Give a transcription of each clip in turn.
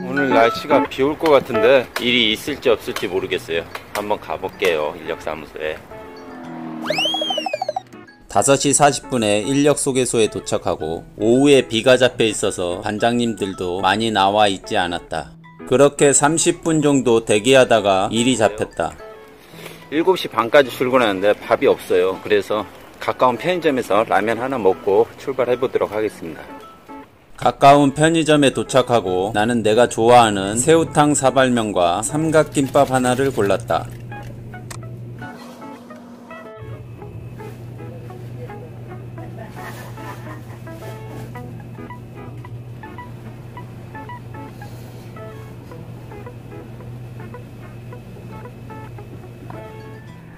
오늘 날씨가 비 올 것 같은데 일이 있을지 없을지 모르겠어요. 한번 가볼게요. 인력사무소에. 5시 40분에 인력소개소에 도착하고 오후에 비가 잡혀 있어서 반장님들도 많이 나와 있지 않았다. 그렇게 30분 정도 대기하다가 일이 잡혔다. 7시 반까지 출근하는데 밥이 없어요. 그래서 가까운 편의점에서 라면 하나 먹고 출발해 보도록 하겠습니다. 가까운 편의점에 도착하고 나는 내가 좋아하는 새우탕 사발면과 삼각김밥 하나를 골랐다.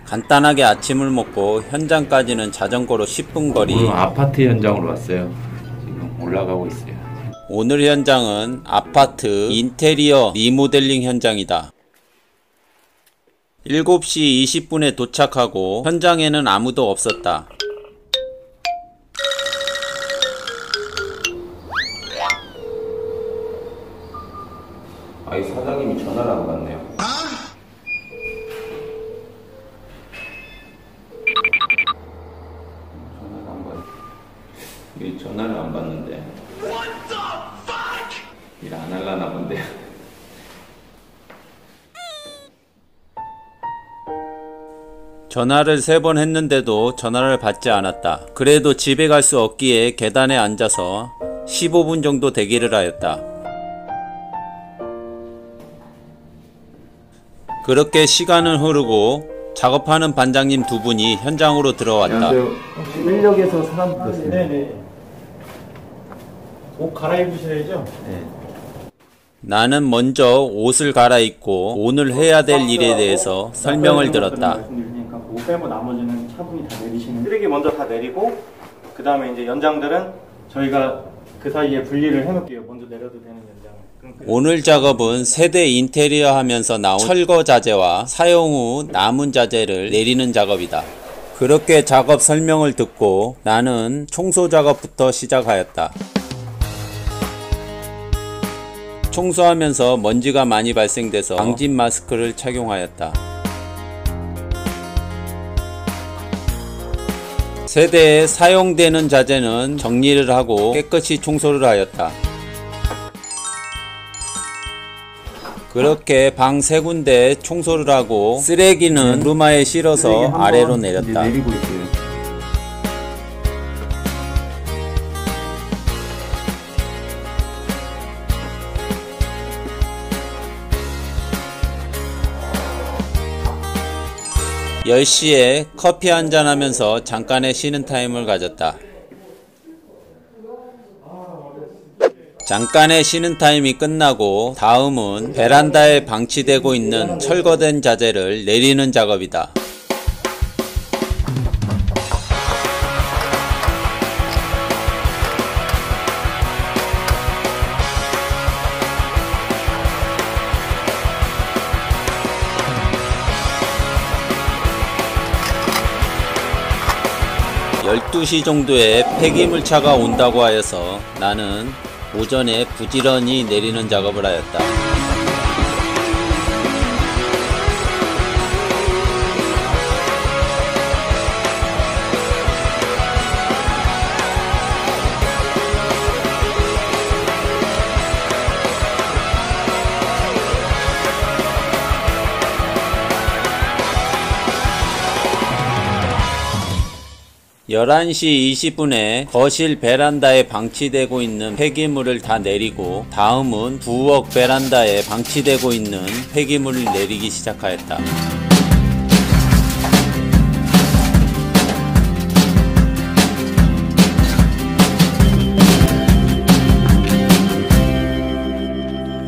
간단하게 아침을 먹고 현장까지는 자전거로 10분 거리. 오늘 아파트 현장으로 왔어요. 지금 올라가고 있어요. 오늘 현장은 아파트 인테리어 리모델링 현장이다. 7시 20분에 도착하고 현장에는 아무도 없었다. 이 사장님이 전화를 안 받네요. 전화를 안 받는데 일 안 할라나 본데. 전화를 3번 했는데도 전화를 받지 않았다. 그래도 집에 갈 수 없기에 계단에 앉아서 15분 정도 대기를 하였다. 그렇게 시간은 흐르고 작업하는 반장님 2분이 현장으로 들어왔다. 안녕하세요. 혹시 인력에서 사람 부르세요? 네네. 옷 갈아입으셔야죠? 네. 나는 먼저 옷을 갈아입고 오늘 해야 될 일에 대해서 설명을 들었다. 말씀드리니까 그거 빼고 나머지는 차분히 다 내리시는. 쓰레기 먼저 다 내리고 그 다음에 이제 연장들은 저희가 그 사이에 분리를 해놓을게요. 먼저 내려도 되는 연장을. 오늘 작업은 세대 인테리어 하면서 나온 철거 자재와 사용 후 남은 자재를 내리는 작업이다. 그렇게 작업 설명을 듣고 나는 청소 작업부터 시작하였다. 청소하면서 먼지가 많이 발생돼서 방진 마스크를 착용하였다. 세대에 사용되는 자재는 정리를 하고 깨끗이 청소를 하였다. 그렇게 방 3군데 청소를 하고 쓰레기는 루마에 실어서 아래로 내렸다. 내리고 있어요. (10시에) 커피 한잔 하면서 잠깐의 쉬는 타임을 가졌다. 잠깐의 쉬는 타임이 끝나고 다음은 베란다에 방치되고 있는 철거된 자재를 내리는 작업이다. (12시) 정도에 폐기물차가 온다고 하여서 나는 오전에 부지런히 내리는 작업을 하였다. (11시 20분에) 거실 베란다에 방치되고 있는 폐기물을 다 내리고 다음은 부엌 베란다에 방치되고 있는 폐기물을 내리기 시작하였다.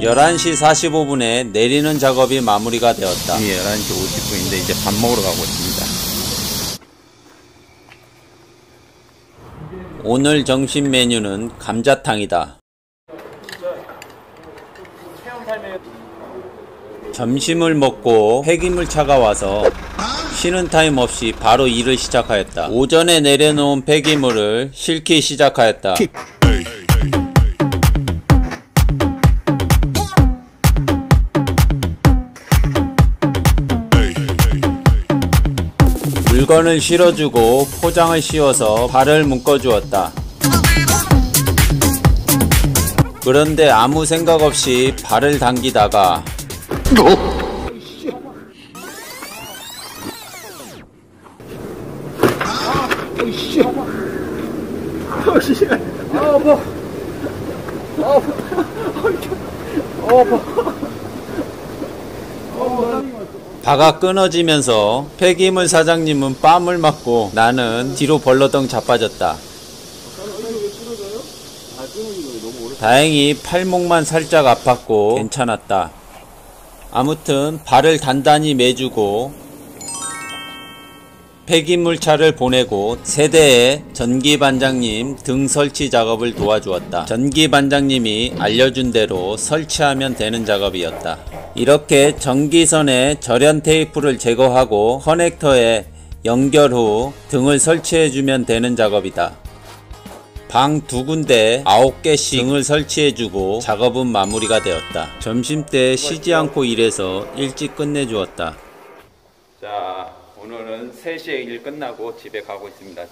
(11시 45분에) 내리는 작업이 마무리가 되었다. 11시 50분인데 이제 밥 먹으러 가고 있습니다. 오늘 점심 메뉴는 감자탕이다. 점심을 먹고 폐기물차가 와서 쉬는 타임 없이 바로 일을 시작하였다. 오전에 내려놓은 폐기물을 싣기 시작하였다. 물건을 실어주고 포장을 씌워서 발을 묶어주었다. 그런데 아무 생각 없이 발을 당기다가 바가 끊어지면서 폐기물 사장님은 뺨을 맞고 나는 뒤로 벌러덩 자빠졌다. 다행히 팔목만 살짝 아팠고 괜찮았다. 아무튼 발을 단단히 매주고 폐기물차를 보내고 세대의 전기반장님 등 설치 작업을 도와주었다. 전기반장님이 알려준 대로 설치하면 되는 작업이었다. 이렇게 전기선에 절연 테이프를 제거하고 커넥터에 연결 후 등을 설치해주면 되는 작업이다. 방 2군데 9개씩 등을 설치해주고 작업은 마무리가 되었다. 점심때 쉬지 않고 일해서 일찍 끝내주었다. 자, 오늘은 3시에 일 끝나고 집에 가고 있습니다.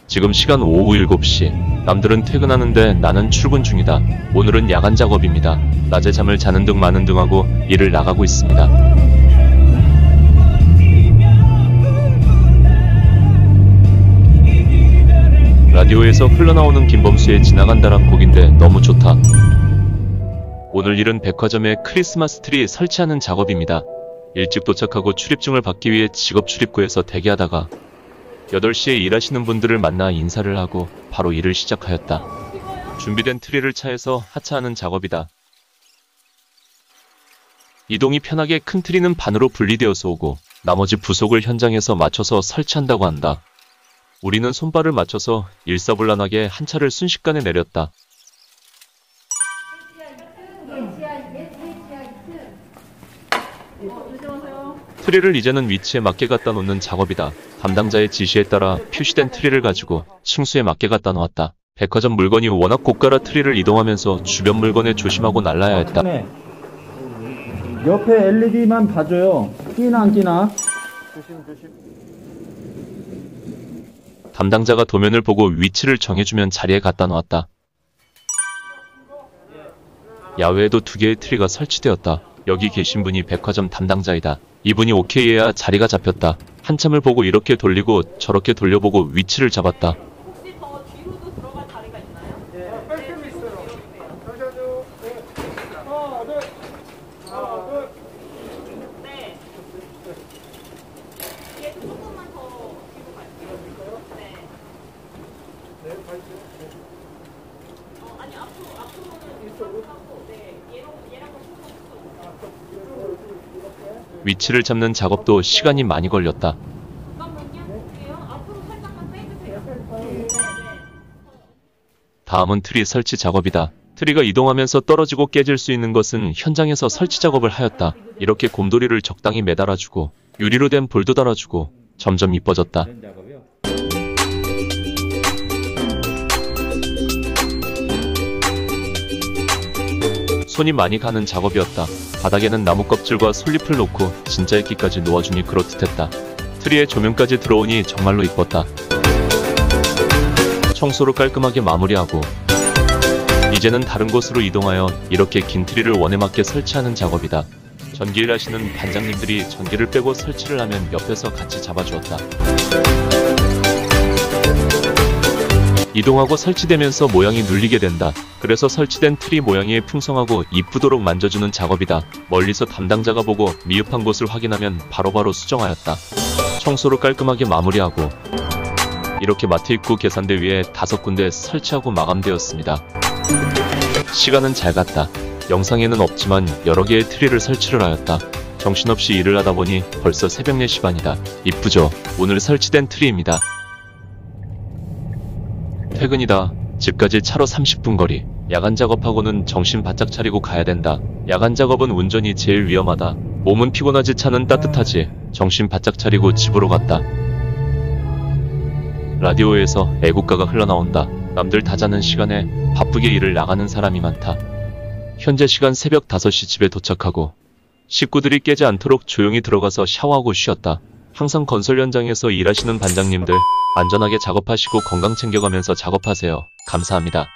지금 시간 오후 7시. 남들은 퇴근하는데 나는 출근 중이다. 오늘은 야간 작업입니다. 낮에 잠을 자는 등 마는 등하고 일을 나가고 있습니다. 라디오에서 흘러나오는 김범수의 지나간다란 곡인데 너무 좋다. 오늘 일은 백화점에 크리스마스 트리 설치하는 작업입니다. 일찍 도착하고 출입증을 받기 위해 직업 출입구에서 대기하다가 8시에 일하시는 분들을 만나 인사를 하고 바로 일을 시작하였다. 준비된 트리를 차에서 하차하는 작업이다. 이동이 편하게 큰 트리는 반으로 분리되어서 오고 나머지 부속을 현장에서 맞춰서 설치한다고 한다. 우리는 손발을 맞춰서 일사불란하게 한 차를 순식간에 내렸다. 트리를 이제는 위치에 맞게 갖다 놓는 작업이다. 담당자의 지시에 따라 표시된 트리를 가지고 층수에 맞게 갖다 놓았다. 백화점 물건이 워낙 고가라 트리를 이동하면서 주변 물건에 조심하고 날라야 했다. 옆에 LED만 봐줘요. 끼나 안 끼나? 담당자가 도면을 보고 위치를 정해주면 자리에 갖다 놓았다. 야외에도 2개의 트리가 설치되었다. 여기 계신 분이 백화점 담당자이다. 이분이 오케이해야 자리가 잡혔다. 한참을 보고 이렇게 돌리고 저렇게 돌려보고 위치를 잡았다. 혹시 더 뒤로도 들어갈 자리가 있나요? 네, 뺄 있어요. 잠시만요. 하나, 둘. 하나, 둘. 네. 뒤에 조금만 더 뒤로 갈게요. 네. 네, 갈게요. 아니, 앞으로는 이쪽으로 하고, 네. 얘랑 위치를 잡는 작업도 시간이 많이 걸렸다. 다음은 트리 설치 작업이다. 트리가 이동하면서 떨어지고 깨질 수 있는 것은 현장에서 설치 작업을 하였다. 이렇게 곰돌이를 적당히 매달아주고 유리로 된 볼도 달아주고 점점 이뻐졌다. 손이 많이 가는 작업이었다. 바닥에는 나무 껍질과 솔잎을 놓고 진짜 이끼까지 놓아주니 그렇듯했다. 트리에 조명까지 들어오니 정말로 이뻤다. 청소를 깔끔하게 마무리하고 이제는 다른 곳으로 이동하여 이렇게 긴 트리를 원에 맞게 설치하는 작업이다. 전기일 하시는 반장님들이 전기를 빼고 설치를 하면 옆에서 같이 잡아주었다. 이동하고 설치되면서 모양이 눌리게 된다. 그래서 설치된 트리 모양이 풍성하고 이쁘도록 만져주는 작업이다. 멀리서 담당자가 보고 미흡한 곳을 확인하면 바로바로 수정하였다. 청소를 깔끔하게 마무리하고 이렇게 마트 입구 계산대 위에 5군데 설치하고 마감되었습니다. 시간은 잘 갔다. 영상에는 없지만 여러 개의 트리를 설치를 하였다. 정신없이 일을 하다 보니 벌써 새벽 4시 반이다. 이쁘죠? 오늘 설치된 트리입니다. 퇴근이다. 집까지 차로 30분 거리. 야간 작업하고는 정신 바짝 차리고 가야 된다. 야간 작업은 운전이 제일 위험하다. 몸은 피곤하지 차는 따뜻하지. 정신 바짝 차리고 집으로 갔다. 라디오에서 애국가가 흘러나온다. 남들 다 자는 시간에 바쁘게 일을 나가는 사람이 많다. 현재 시간 새벽 5시 집에 도착하고 식구들이 깨지 않도록 조용히 들어가서 샤워하고 쉬었다. 항상 건설 현장에서 일하시는 반장님들 안전하게 작업하시고 건강 챙겨가면서 작업하세요. 감사합니다.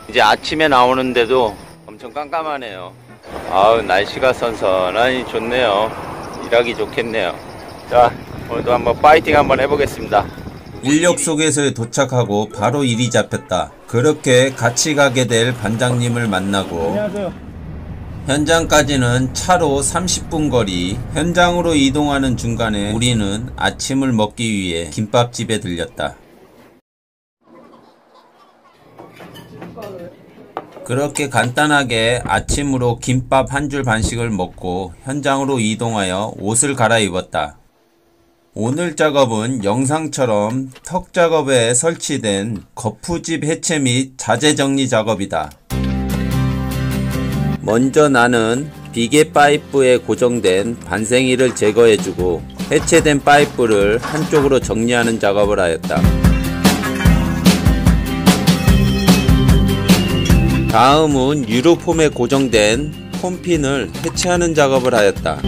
이제 아침에 나오는데도 엄청 깜깜하네요. 아우, 날씨가 선선하니 좋네요. 일하기 좋겠네요. 자, 오늘도 한번 파이팅 한번 해보겠습니다. 인력 소개소에 도착하고 바로 일이 잡혔다. 그렇게 같이 가게 될 반장님을 만나고 안녕하세요. 현장까지는 차로 30분 거리. 현장으로 이동하는 중간에 우리는 아침을 먹기 위해 김밥집에 들렸다. 그렇게 간단하게 아침으로 김밥 한 줄 반씩을 먹고 현장으로 이동하여 옷을 갈아입었다. 오늘 작업은 영상처럼 턱 작업에 설치된 거푸집 해체 및 자재 정리 작업이다. 먼저 나는 비계 파이프에 고정된 반생이를 제거해주고 해체된 파이프를 한쪽으로 정리하는 작업을 하였다. 다음은 유로폼에 고정된 폼핀을 해체하는 작업을 하였다.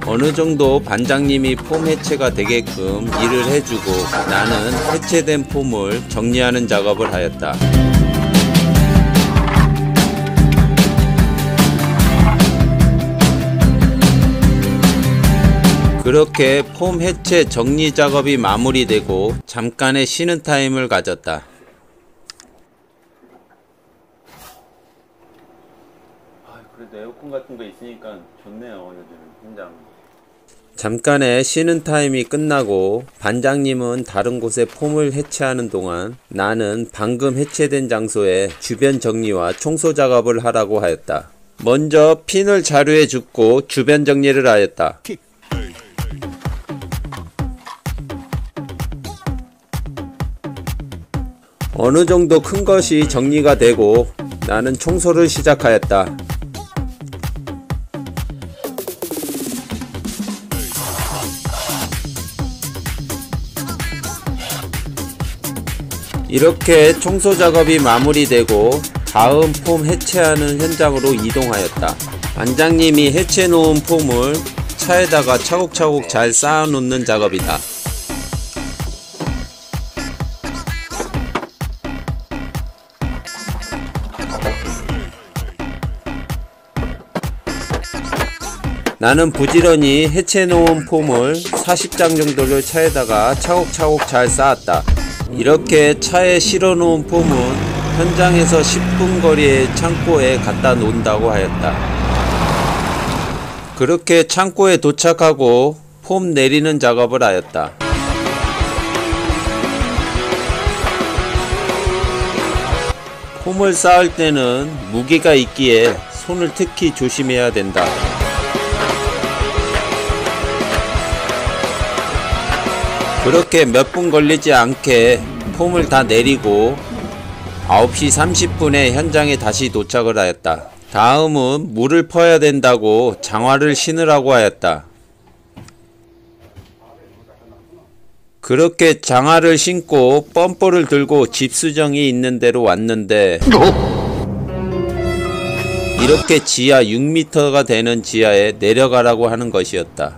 어느 정도 반장님이 폼 해체가 되게끔 일을 해주고 나는 해체된 폼을 정리하는 작업을 하였다. 그렇게 폼 해체 정리 작업이 마무리되고 잠깐의 쉬는 타임을 가졌다. 그래도 에어컨 같은 거 있으니까 좋네요. 요즘 현장. 잠깐의 쉬는 타임이 끝나고 반장님은 다른 곳에 폼을 해체하는 동안 나는 방금 해체된 장소에 주변 정리와 청소 작업을 하라고 하였다. 먼저 핀을 자루에 줍고 주변 정리를 하였다. 어느 정도 큰 것이 정리가 되고 나는 청소를 시작하였다. 이렇게 청소 작업이 마무리되고 다음 폼 해체하는 현장으로 이동하였다. 반장님이 해체 놓은 폼을 차에다가 차곡차곡 잘 쌓아 놓는 작업이다. 나는 부지런히 해체 놓은 폼을 40장 정도를 차에다가 차곡차곡 잘 쌓았다. 이렇게 차에 실어 놓은 폼은 현장에서 10분 거리의 창고에 갖다 놓는다고 하였다. 그렇게 창고에 도착하고 폼 내리는 작업을 하였다. 폼을 쌓을 때는 무게가 있기에 손을 특히 조심해야 된다. 그렇게 몇 분 걸리지 않게 폼을 다 내리고 9시 30분에 현장에 다시 도착을 하였다. 다음은 물을 퍼야 된다고 장화를 신으라고 하였다. 그렇게 장화를 신고 펌프를 들고 집수정이 있는 데로 왔는데 이렇게 지하 6m가 되는 지하에 내려가라고 하는 것이었다.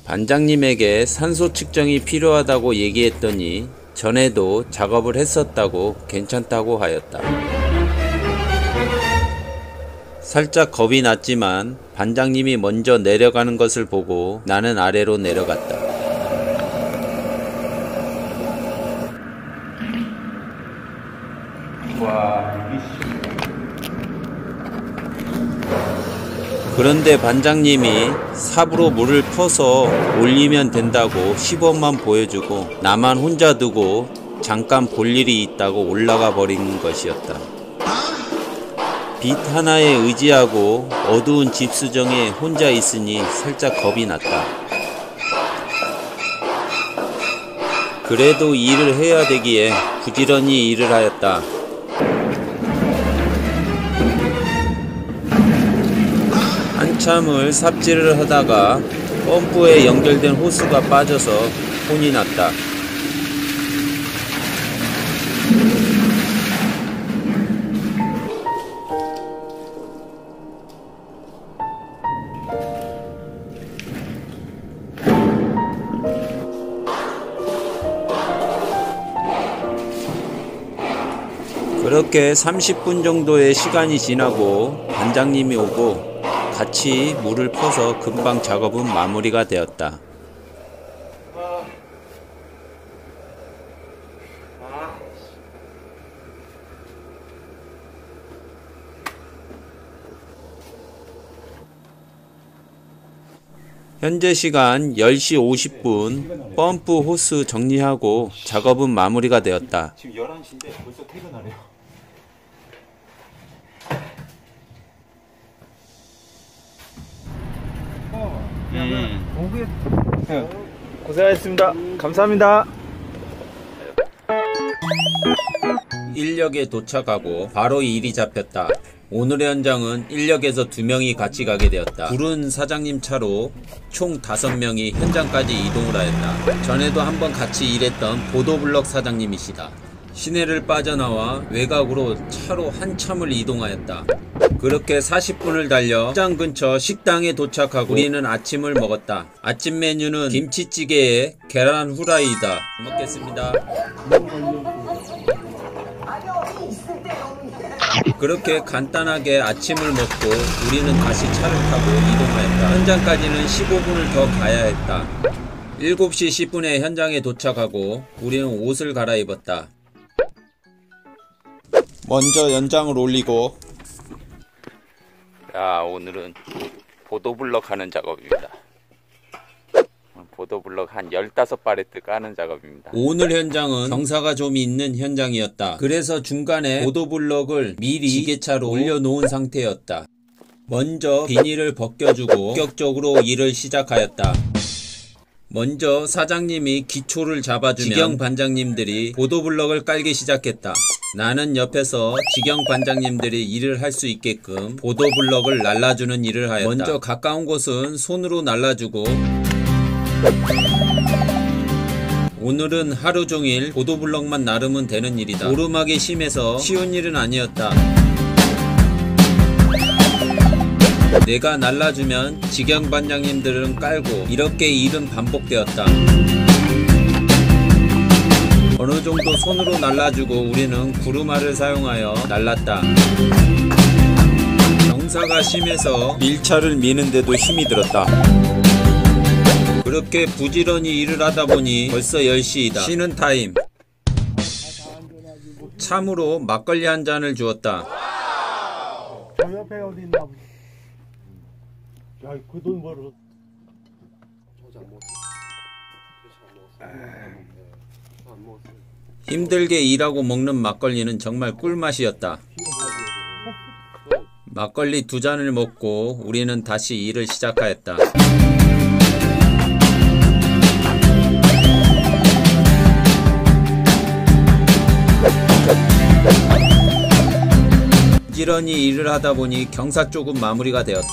반장님에게 산소 측정이 필요하다고 얘기했더니 전에도 작업을 했었다고 괜찮다고 하였다. 살짝 겁이 났지만 반장님이 먼저 내려가는 것을 보고 나는 아래로 내려갔다. 그런데 반장님이 삽으로 물을 퍼서 올리면 된다고 시범만 보여주고 나만 혼자 두고 잠깐 볼 일이 있다고 올라가 버린 것이었다. 빛 하나에 의지하고 어두운 집수정에 혼자 있으니 살짝 겁이 났다. 그래도 일을 해야 되기에 부지런히 일을 하였다. 한참을 삽질을 하다가 펌프에 연결된 호스가 빠져서 혼이 났다. 그렇게 30분 정도의 시간이 지나고 반장님이 오고 같이 물을 퍼서 금방 작업은 마무리가 되었다. 현재 시간 10시 50분 펌프 호스 정리하고 작업은 마무리가 되었다. 지금 11시인데 벌써 퇴근하래요. 고생하셨습니다. 감사합니다. 인력에 도착하고 바로 일이 잡혔다. 오늘의 현장은 인력에서 2명이 같이 가게 되었다. 부른 사장님 차로 총 5명이 현장까지 이동을 하였다. 전에도 한번 같이 일했던 보도블럭 사장님이시다. 시내를 빠져나와 외곽으로 차로 한참을 이동하였다. 그렇게 40분을 달려 현장 근처 식당에 도착하고 우리는 아침을 먹었다. 아침 메뉴는 김치찌개에 계란 후라이다. 잘 먹겠습니다. 그렇게 간단하게 아침을 먹고 우리는 다시 차를 타고 이동하였다. 현장까지는 15분을 더 가야 했다. 7시 10분에 현장에 도착하고 우리는 옷을 갈아입었다. 먼저 연장을 올리고, 자, 오늘은 보도블럭 하는 작업입니다. 보도블럭 한 15바레트 까는 작업입니다. 오늘 현장은 경사가 좀 있는 현장이었다. 그래서 중간에 보도블럭을 미리 지게차로 올려놓은 상태였다. 먼저 비닐을 벗겨주고 본격적으로 일을 시작하였다. 먼저 사장님이 기초를 잡아주면 직영 반장님들이 보도블럭을 깔기 시작했다. 나는 옆에서 직영 반장님들이 일을 할 수 있게끔 보도블럭을 날라주는 일을 하였다. 먼저 가까운 곳은 손으로 날라주고, 오늘은 하루 종일 보도블럭만 나르면 되는 일이다. 오르막이 심해서 쉬운 일은 아니었다. 내가 날라주면 직영 반장님들은 깔고, 이렇게 일은 반복되었다. 어느 정도 손으로 날라주고 우리는 구루마를 사용하여 날랐다. 경사가 심해서 밀차를 미는데도 힘이 들었다. 그렇게 부지런히 일을 하다 보니 벌써 10시이다. 쉬는 타임. 참으로 막걸리 한 잔을 주었다. 저 옆에 어디 있나 보지. 야, 그 돈 벌어. 힘들게 일하고 먹는 막걸리는 정말 꿀맛이었다. 막걸리 2잔을 먹고 우리는 다시 일을 시작하였다. 부지런히 일을 하다 보니 경사 쪽은 마무리가 되었다.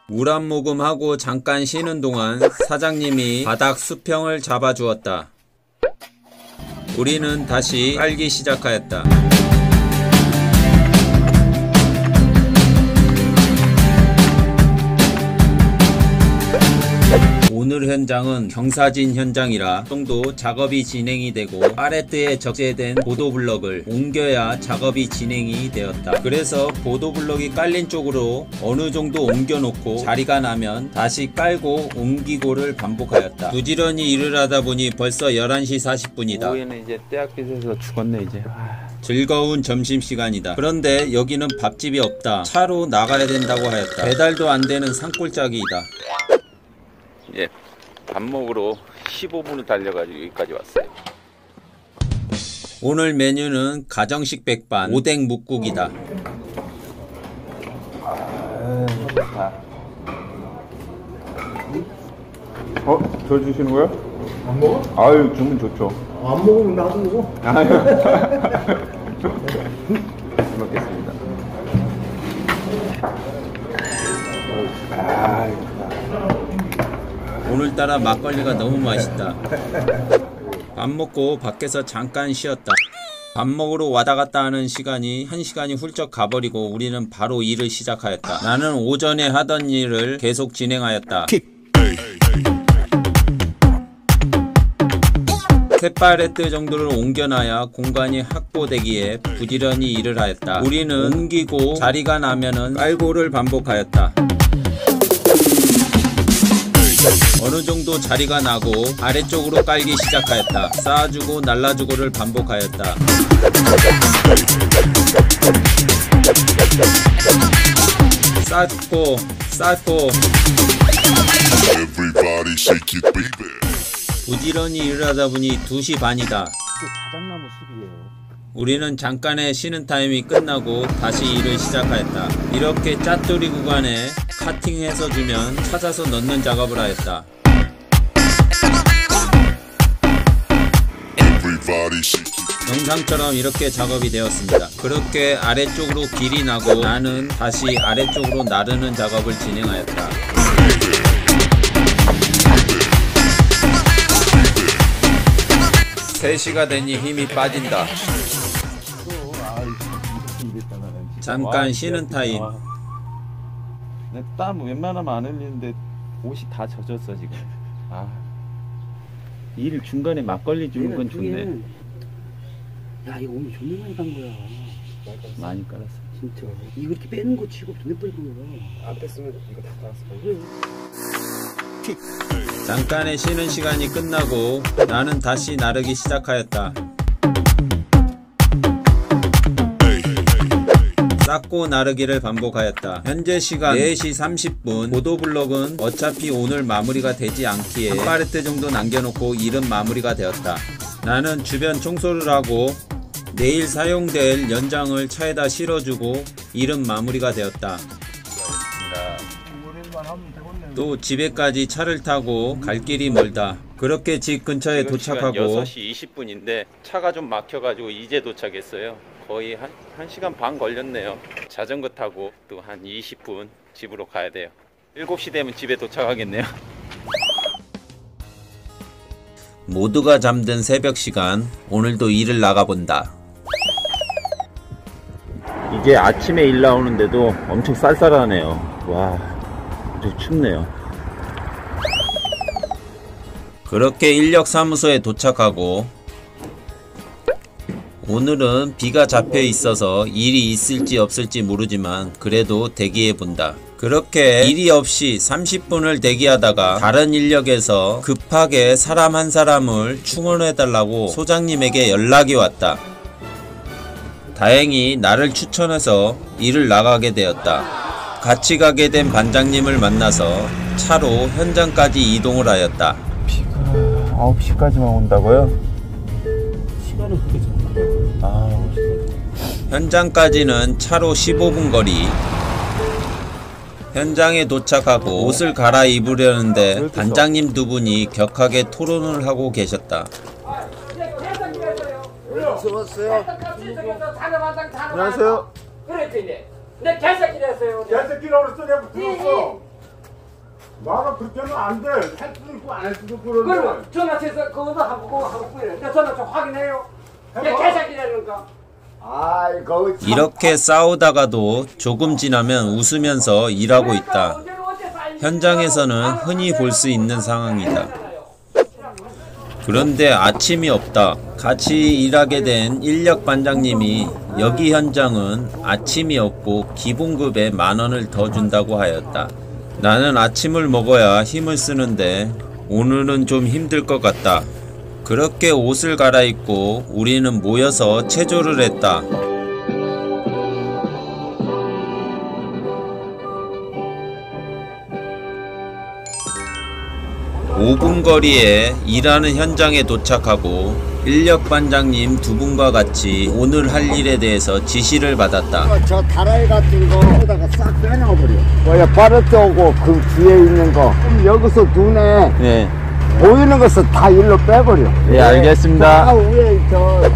물 한 모금 하고 잠깐 쉬는 동안 사장님이 바닥 수평을 잡아주었다. 우리는 다시 깔기 시작하였다. 오늘 현장은 경사진 현장이라 정도 작업이 진행이 되고 팔레트에 적재된 보도블럭을 옮겨야 작업이 진행이 되었다. 그래서 보도블럭이 깔린 쪽으로 어느 정도 옮겨 놓고 자리가 나면 다시 깔고 옮기고를 반복하였다. 부지런히 일을 하다 보니 벌써 11시 40분이다. 오후에는 이제 떼약빛에서 죽었네 이제. 즐거운 점심시간이다. 그런데 여기는 밥집이 없다. 차로 나가야 된다고 하였다. 배달도 안 되는 산골짜기이다. 예, 밥 먹으러 15분을 달려가지고 여기까지 왔어요. 오늘 메뉴는 가정식 백반, 오뎅 묵국이다. 저 주시는 거야? 안 먹어? 아유, 주면 좋죠. 안 먹으면 나도 먹어. 아유. 잘 먹겠습니다. 오늘따라 막걸리가 너무 맛있다. 밥 먹고 밖에서 잠깐 쉬었다. 밥 먹으러 왔다 갔다 하는 시간이 1시간이 훌쩍 가버리고 우리는 바로 일을 시작하였다. 나는 오전에 하던 일을 계속 진행하였다. 셋바레트 정도를 옮겨놔야 공간이 확보되기에 부지런히 일을 하였다. 우리는 옮기고 자리가 나면은 깔고를 반복하였다. 어느 정도 자리가 나고 아래쪽으로 깔기 시작하였다. 쌓아주고 날라주고를 반복하였다. 쌓고 쌓고 부지런히 일을 하다 보니 2시 반이다. 자작나무 숲이에요. 우리는 잠깐의 쉬는 타임이 끝나고 다시 일을 시작하였다. 이렇게 짜투리 구간에 카팅해서 주면 찾아서 넣는 작업을 하였다. 영상처럼 이렇게 작업이 되었습니다. 그렇게 아래쪽으로 길이 나고 나는 다시 아래쪽으로 나르는 작업을 진행하였다. 3시가 되니 힘이 빠진다. 잠깐 쉬는 타임. 땀 웬만하면 안 흘리는데 옷이 다 젖었어 지금. 일 중간에 막걸리 주는 건 좋네. 야 이거 오늘 존나 많이 간 거야. 많이 깔았어. 진짜 이거 이렇게 빼는 거 치고 몇 번이 간 거야. 안 뺐으면 이거 다 깔았어. 그래. 잠깐의 쉬는 시간이 끝나고 나는 다시 나르기 시작하였다. 쌓고 나르기를 반복하였다. 현재 시간 4시 30분. 보도블록은 어차피 오늘 마무리가 되지 않기에 한 파레트 정도 남겨놓고 일은 마무리가 되었다. 나는 주변 청소를 하고 내일 사용될 연장을 차에다 실어주고 일은 마무리가 되었다. 또 집에까지 차를 타고 갈 길이 멀다. 그렇게 집 근처에 도착하고 6시 20분인데 차가 좀 막혀가지고 이제 도착했어요. 거의 1시간 반 걸렸네요. 자전거 타고 또 한 20분 집으로 가야 돼요. 7시 되면 집에 도착하겠네요. 모두가 잠든 새벽 시간, 오늘도 일을 나가본다. 이제 아침에 일 나오는데도 엄청 쌀쌀하네요. 와, 아주 춥네요. 그렇게 인력사무소에 도착하고 오늘은 비가 잡혀 있어서 일이 있을지 없을지 모르지만 그래도 대기해 본다. 그렇게 일이 없이 30분을 대기하다가 다른 인력에서 급하게 사람 한 사람을 충원해 달라고 소장님에게 연락이 왔다. 다행히 나를 추천해서 일을 나가게 되었다. 같이 가게 된 반장님을 만나서 차로 현장까지 이동을 하였다. 비가 9시까지만 온다고요? 시간은 그렇게 잡아. 현장까지는 차로 15분 거리. 현장에 도착하고 옷을 갈아입으려는데 반장님 두 분이 격하게 토론을 하고 계셨다. 안녕하세요. 그랬더니 내 개새끼 됐어요. 개새끼라고 그랬어. 내가 들었어. 나가 그렇게 하면 안 돼. 할 수도 있고 안 할 수도 있고 그러는데. 그러면 전화해서 그거도 하고 뿌려. 내 전화 좀 확인해요. 내 개새끼라는 거. 아이고. 이렇게 싸우다가도 조금 지나면 웃으면서 일하고 있다. 현장에서는 흔히 볼 수 있는 상황이다. 그런데 아침이 없다. 같이 일하게 된 인력 반장님이 여기 현장은 아침이 없고 기본급에 10,000원을 더 준다고 하였다. 나는 아침을 먹어야 힘을 쓰는데 오늘은 좀 힘들 것 같다. 그렇게 옷을 갈아입고 우리는 모여서 체조를 했다. 5분 거리에 일하는 현장에 도착하고 인력 반장님 두 분과 같이 오늘 할 일에 대해서 지시를 받았다. 저 다라이 같은 거에다가 싹 빼놔버려. 뭐야, 파레트 오고 그 뒤에 있는 거. 그럼 여기서 눈에 네. 보이는 것을 다 일로 빼버려. 네, 알겠습니다. 위에 저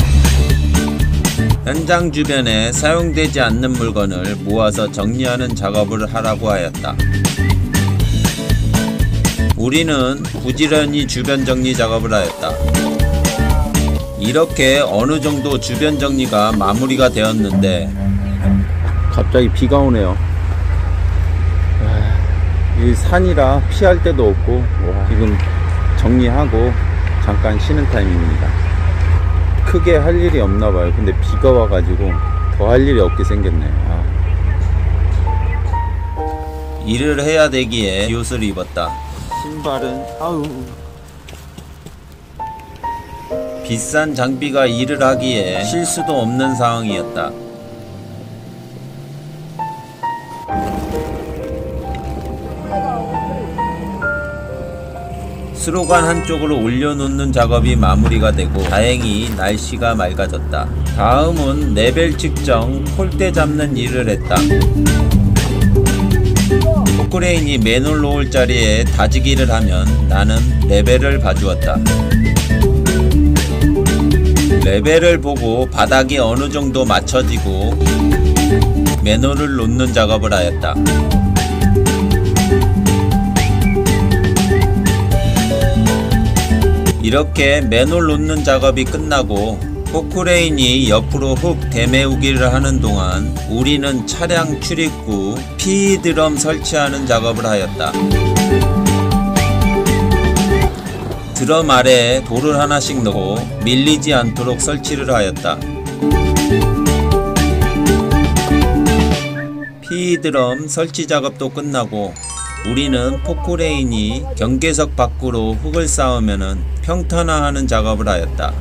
현장 주변에 사용되지 않는 물건을 모아서 정리하는 작업을 하라고 하였다. 우리는 부지런히 주변 정리 작업을 하였다. 이렇게 어느 정도 주변 정리가 마무리가 되었는데 갑자기 비가 오네요. 이 산이라 피할 데도 없고 지금 정리하고 잠깐 쉬는 타임입니다. 크게 할 일이 없나봐요. 근데 비가 와가지고 더 할 일이 없게 생겼네요. 일을 해야 되기에 비옷을 입었다. 신발은 비싼 장비가 일을 하기에 쉴 수도 없는 상황이었다. 수로관 한쪽으로 올려놓는 작업이 마무리가 되고 다행히 날씨가 맑아졌다. 다음은 레벨 측정, 폴대 잡는 일을 했다. 포크레인이 맨홀 놓을 자리에 다지기를 하면 나는 레벨을 봐주었다. 레벨을 보고 바닥이 어느 정도 맞춰지고 맨홀을 놓는 작업을 하였다. 이렇게 맨홀 놓는 작업이 끝나고 포크레인이 옆으로 훅 대매우기를 하는 동안 우리는 차량 출입구 PE 드럼 설치하는 작업을 하였다. 드럼 아래에 돌을 하나씩 넣고 밀리지 않도록 설치를 하였다. PE 드럼 설치 작업도 끝나고 우리는 포크레인이 경계석 밖으로 흙을 쌓으면 평탄화하는 작업을 하였다.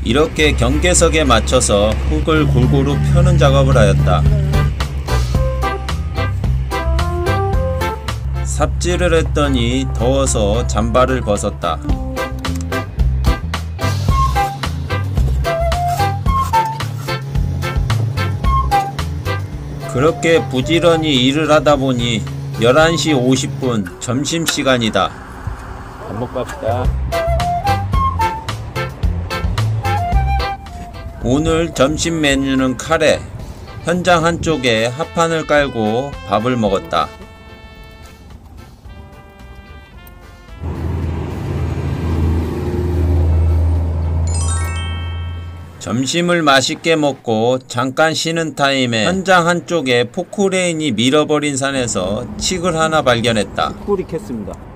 이렇게 경계석에 맞춰서 흙을 골고루 펴는 작업을 하였다. 삽질을 했더니 더워서 잠바를 벗었다. 그렇게 부지런히 일을 하다 보니 11시 50분 점심시간이다. 밥 먹고 갑시다. 오늘 점심 메뉴는 카레. 현장 한쪽에 합판을 깔고 밥을 먹었다. 점심을 맛있게 먹고 잠깐 쉬는 타임에 현장 한쪽에 포크레인이 밀어버린 산에서 칡을 하나 발견했다. 꿀이 캤습니다.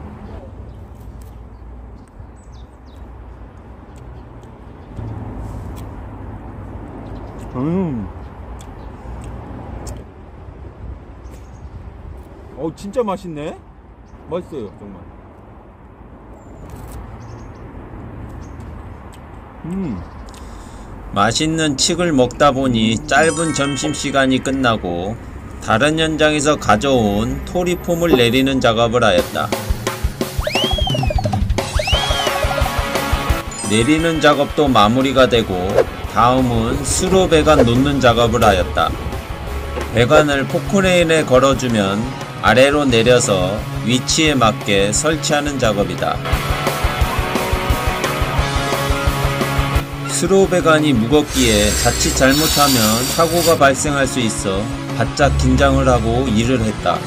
진짜 맛있네. 맛있어요 정말. 맛있는 칡을 먹다 보니 짧은 점심시간이 끝나고 다른 현장에서 가져온 토리폼을 내리는 작업을 하였다. 내리는 작업도 마무리가 되고 다음은 수로 배관 놓는 작업을 하였다. 배관을 포크레인에 걸어주면 아래로 내려서 위치에 맞게 설치하는 작업이다. 수로 배관이 무겁기에 자칫 잘못하면 사고가 발생할 수 있어 바짝 긴장을 하고 일을 했다.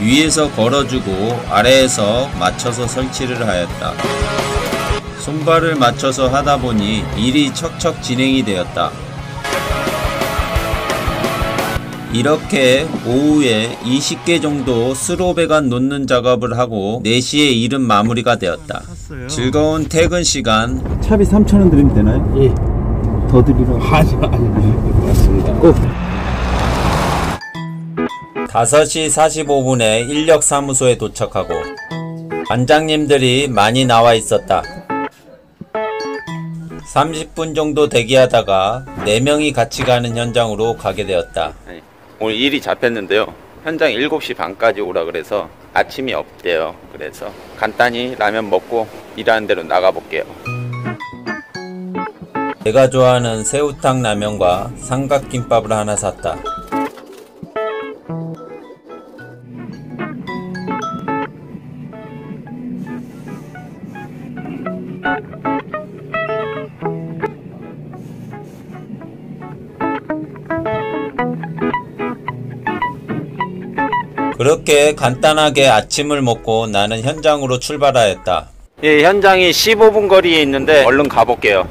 위에서 걸어주고 아래에서 맞춰서 설치를 하였다. 손발을 맞춰서 하다 보니 일이 척척 진행이 되었다. 이렇게 오후에 20개 정도 수로 배관 놓는 작업을 하고 4시에 일은 마무리가 되었다. 즐거운 퇴근 시간. 차비 3,000원 드리면 되나요? 예. 더 드리라고. 아니, 맞습니다. 꼭. 5시 45분에 인력사무소에 도착하고 반장님들이 많이 나와 있었다. 30분 정도 대기하다가 4명이 같이 가는 현장으로 가게 되었다. 오늘 일이 잡혔는데요. 현장 7시 반까지 오라 그래서 아침이 없대요. 그래서 간단히 라면 먹고 일하는 대로 나가볼게요. 내가 좋아하는 새우탕 라면과 삼각김밥을 하나 샀다. 그렇게 간단하게 아침을 먹고 나는 현장으로 출발하였다. 예, 현장이 15분 거리에 있는데 얼른 가볼게요.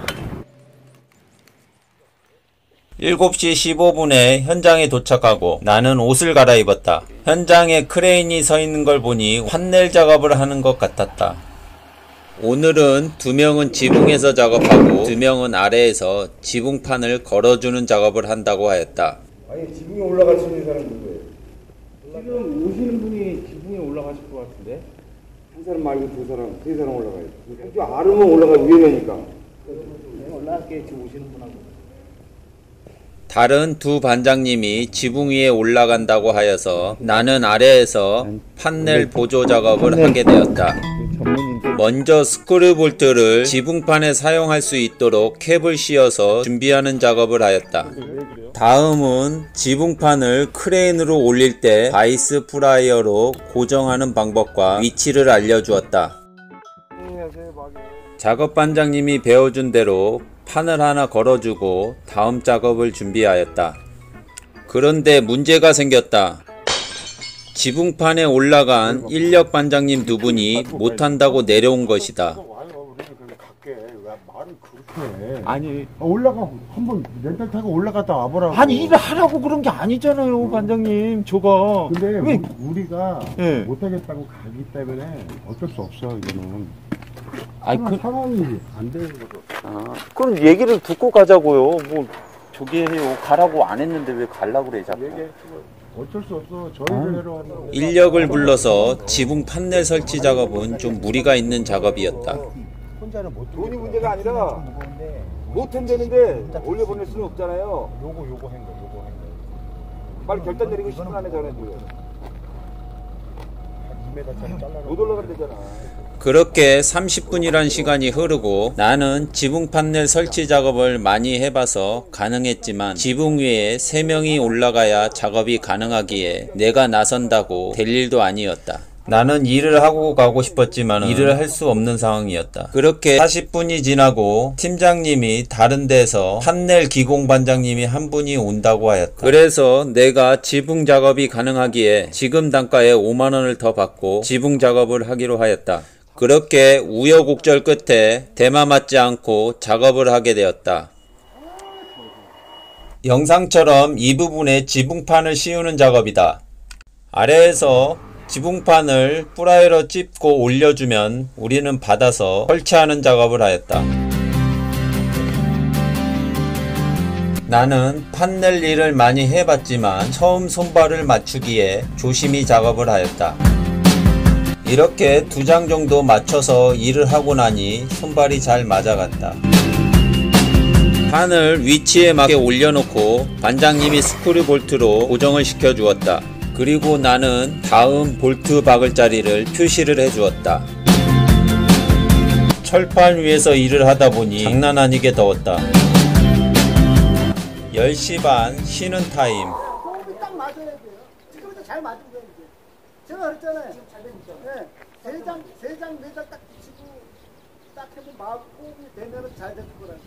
7시 15분에 현장에 도착하고 나는 옷을 갈아입었다. 현장에 크레인이 서 있는 걸 보니 판넬 작업을 하는 것 같았다. 오늘은 2명은 지붕에서 작업하고 2명은 아래에서 지붕판을 걸어주는 작업을 한다고 하였다. 아니 지붕에 올라갈 수 있는 사람 누구예요? 지금 오시는 분이 지붕에 올라가실 것 같은데? 한 사람 말고 두 사람, 세 사람 올라가요. 저 아래만 올라가 위에니까. 내가 올라갈게 지금 오시는 분하고. 다른 두 반장님이 지붕 위에 올라간다고 하여서 나는 아래에서 판넬 보조 작업을 하게 되었다. 먼저 스크류 볼트를 지붕판에 사용할 수 있도록 캡을 씌워서 준비하는 작업을 하였다. 다음은 지붕판을 크레인으로 올릴 때 바이스 프라이어로 고정하는 방법과 위치를 알려주었다. 작업 반장님이 배워준 대로 판을 하나 걸어주고 다음 작업을 준비하였다. 그런데 문제가 생겼다. 지붕판에 올라간 인력 반장님 2분이 못한다고 내려온 것이다. 아니 올라가 한번 렌탈 타고 올라갔다 와보라고. 아니 일을 하라고 그런 게 아니잖아요, 반장님. 저거. 근데 왜? 우리가 예. 못하겠다고 가기 때문에 어쩔 수 없어 이거는. 아니 상황이 안 되는 거죠. 그럼 얘기를 듣고 가자고요. 뭐 저기 해요. 가라고 안 했는데 왜 가려고 그래 자꾸. 어쩔 수 없어. 저희를 내려왔다고. 인력을 불러서 지붕 판넬 설치 작업은 좀 무리가 있는 작업이었다. 혼자는 못. 돈이 문제가 아니라 못 한다는데 올려보낼 수는 없잖아요. 요거 한 거. 빨리 결단 내리고 10분 안에 전해줘요. 한 2m짜리 잘라라. 못 올라간대잖아. 그렇게 30분이란 시간이 흐르고 나는 지붕 판넬 설치 작업을 많이 해봐서 가능했지만 지붕 위에 3명이 올라가야 작업이 가능하기에 내가 나선다고 될 일도 아니었다. 나는 일을 하고 가고 싶었지만 일을 할 수 없는 상황이었다. 그렇게 40분이 지나고 팀장님이 다른 데서 판넬 기공 반장님이 한 분이 온다고 하였다. 그래서 내가 지붕 작업이 가능하기에 지금 단가에 5만원을 더 받고 지붕 작업을 하기로 하였다. 그렇게 우여곡절 끝에 대마 맞지 않고 작업을 하게 되었다. 영상처럼 이 부분에 지붕판을 씌우는 작업이다. 아래에서 지붕판을 프라이로 찝고 올려주면 우리는 받아서 설치하는 작업을 하였다. 나는 판넬 일을 많이 해봤지만 처음 손발을 맞추기에 조심히 작업을 하였다. 이렇게 2장 정도 맞춰서 일을 하고 나니 손발이 잘 맞아갔다. 판을 위치에 맞게 올려놓고 반장님이 스크류 볼트로 고정을 시켜 주었다. 그리고 나는 다음 볼트 박을 자리를 표시를 해 주었다. 철판 위에서 일을 하다 보니 장난 아니게 더웠다. 10시 반 쉬는 타임. 호흡이 딱 맞아야 돼요. 지금부터 잘 맞으면 돼요. 제가 그랬잖아요. 지금 잘 되고 있죠. 네. 세 장 딱 붙이고 딱 해서 호흡이 되면은 잘 되는 거라서.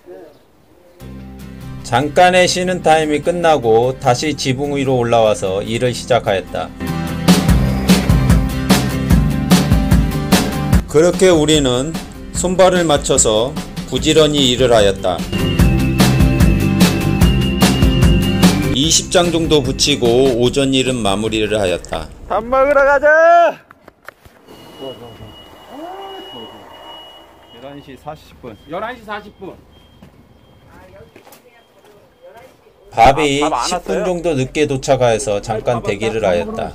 네. 잠깐의 쉬는 타임이 끝나고 다시 지붕 위로 올라와서 일을 시작하였다. 그렇게 우리는 손발을 맞춰서 부지런히 일을 하였다. 20장 정도 붙이고 오전 일은 마무리를 하였다. 밥 먹으러 가자. 11시 40분. 11시 40분. 밥이 10분 정도 늦게 도착하여서 잠깐 대기를 하였다.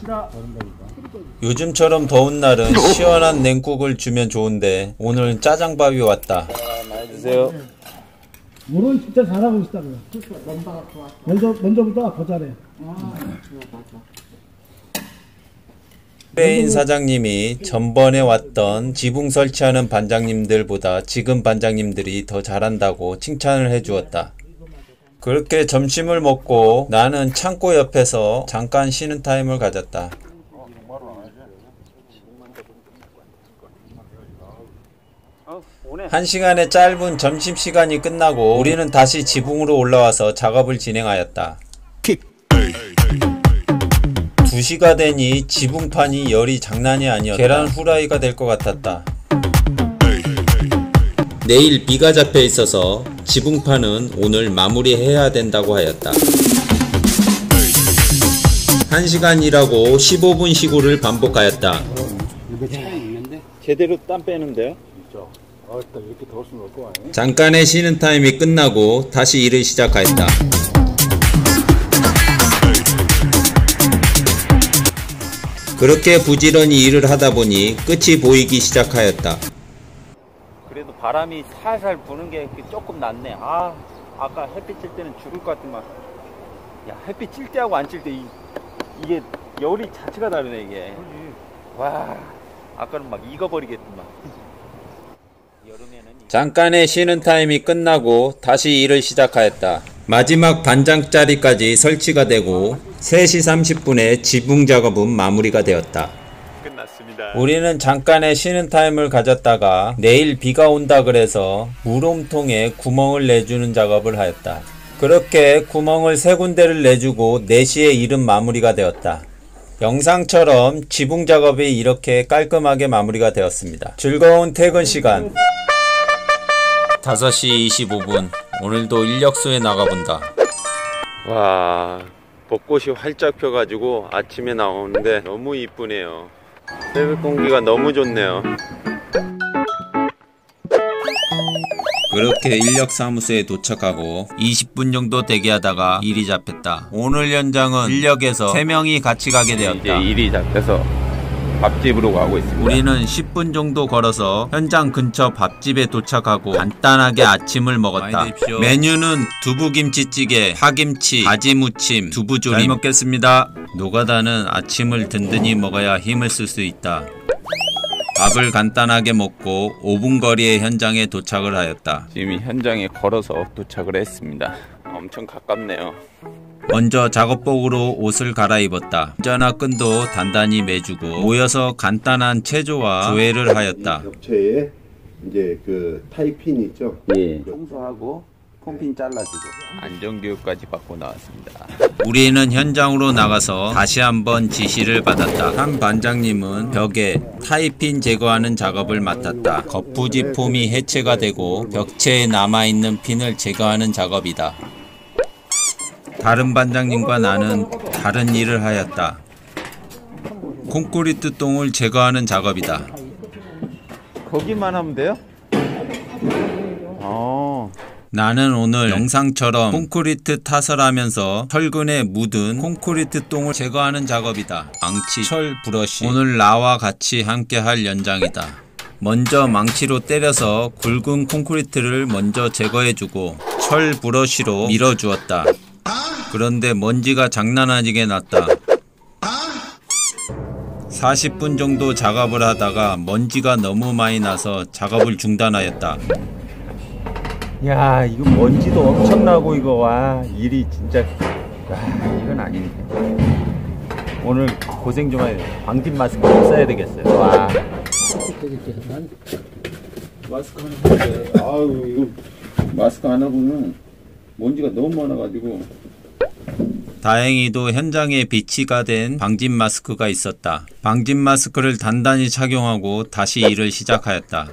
요즘처럼 더운 날은 시원한 냉국을 주면 좋은데 오늘은 짜장밥이 왔다. 많이 드세요. 물은 진짜 잘하고 있다고요. 먼저보다 더 잘해. 스페인 사장님이 전번에 왔던 지붕 설치하는 반장님들보다 지금 반장님들이 더 잘한다고 칭찬을 해주었다. 그렇게 점심을 먹고 나는 창고 옆에서 잠깐 쉬는 타임을 가졌다. 1시간의 짧은 점심시간이 끝나고 우리는 다시 지붕으로 올라와서 작업을 진행하였다. 2시가 되니 지붕판이 열이 장난이 아니었다. 계란 후라이가 될 것 같았다. 내일 비가 잡혀 있어서 지붕판은 오늘 마무리해야 된다고 하였다. 1시간 일하고 15분 시구를 반복하였다. 제대로 땀 빼는데요? 잠깐의 쉬는 타임이 끝나고 다시 일을 시작하였다. 그렇게 부지런히 일을 하다 보니 끝이 보이기 시작하였다. 그래도 바람이 살살 부는 게 조금 낫네. 아까 햇빛 칠 때는 죽을 것 같더만. 야, 햇빛 칠 때하고 안 칠 때 이게 열이 자체가 다르네 이게. 와, 아까는 막 익어버리겠더만. 잠깐의 쉬는 타임이 끝나고 다시 일을 시작하였다. 마지막 반장짜리까지 설치가 되고 3시 30분에 지붕 작업은 마무리가 되었다. 끝났습니다. 우리는 잠깐의 쉬는 타임을 가졌다가 내일 비가 온다 그래서 물홈통에 구멍을 내주는 작업을 하였다. 그렇게 구멍을 3군데를 내주고 4시에 일은 마무리가 되었다. 영상처럼 지붕 작업이 이렇게 깔끔하게 마무리가 되었습니다. 즐거운 퇴근 시간. 5시 25분. 오늘도 인력소에 나가본다. 와, 벚꽃이 활짝 펴가지고 아침에 나오는데 너무 이쁘네요. 새벽 공기가 너무 좋네요. 그렇게 인력사무소에 도착하고 20분 정도 대기하다가 일이 잡혔다. 오늘 현장은 인력에서 3명이 같이 가게 되었다. 이제 일이 잡혀서 밥집으로 가고 있습니다. 우리는 10분 정도 걸어서 현장 근처 밥집에 도착하고 간단하게 아침을 먹었다. 메뉴는 두부김치찌개, 파김치, 가지무침, 두부조림. 잘 먹겠습니다. 노가다는 아침을 든든히 먹어야 힘을 쓸 수 있다. 밥을 간단하게 먹고 5분 거리의 현장에 도착을 하였다. 지금 현장에 걸어서 도착을 했습니다. 엄청 가깝네요. 먼저 작업복으로 옷을 갈아입었다. 운전화 끈도 단단히 매주고 모여서 간단한 체조와 조회를 하였다. 겹체에 이제 그 타이핀 있죠? 예. 청소하고 폼핀 잘라주고 안전교육까지 받고 나왔습니다. 우리는 현장으로 나가서 다시 한번 지시를 받았다. 한 반장님은 벽에 타이핀 제거하는 작업을 맡았다. 거푸집 폼이 해체가 되고 벽체에 남아있는 핀을 제거하는 작업이다. 다른 반장님과 나는 다른 일을 하였다. 콘크리트 똥을 제거하는 작업이다. 거기만 하면 돼요? 나는 오늘 영상처럼 콘크리트 타설하면서 철근에 묻은 콘크리트 똥을 제거하는 작업이다. 망치, 철, 브러쉬. 오늘 나와 같이 함께 할 연장이다. 먼저 망치로 때려서 굵은 콘크리트를 먼저 제거해주고 철 브러쉬로 밀어주었다. 그런데 먼지가 장난 아니게 났다. 40분 정도 작업을 하다가 먼지가 너무 많이 나서 작업을 중단하였다. 야, 이거 먼지도 엄청나고 이거 와 일이 진짜 이건 아닌데. 오늘 고생 좀 해야 돼. 방진 마스크 써야 되겠어요. 와. 마스크 하는데 아유 이거 마스크 안 하고는 먼지가 너무 많아가지고. 다행히도 현장에 비치가 된 방진 마스크가 있었다. 방진 마스크를 단단히 착용하고 다시 일을 시작하였다.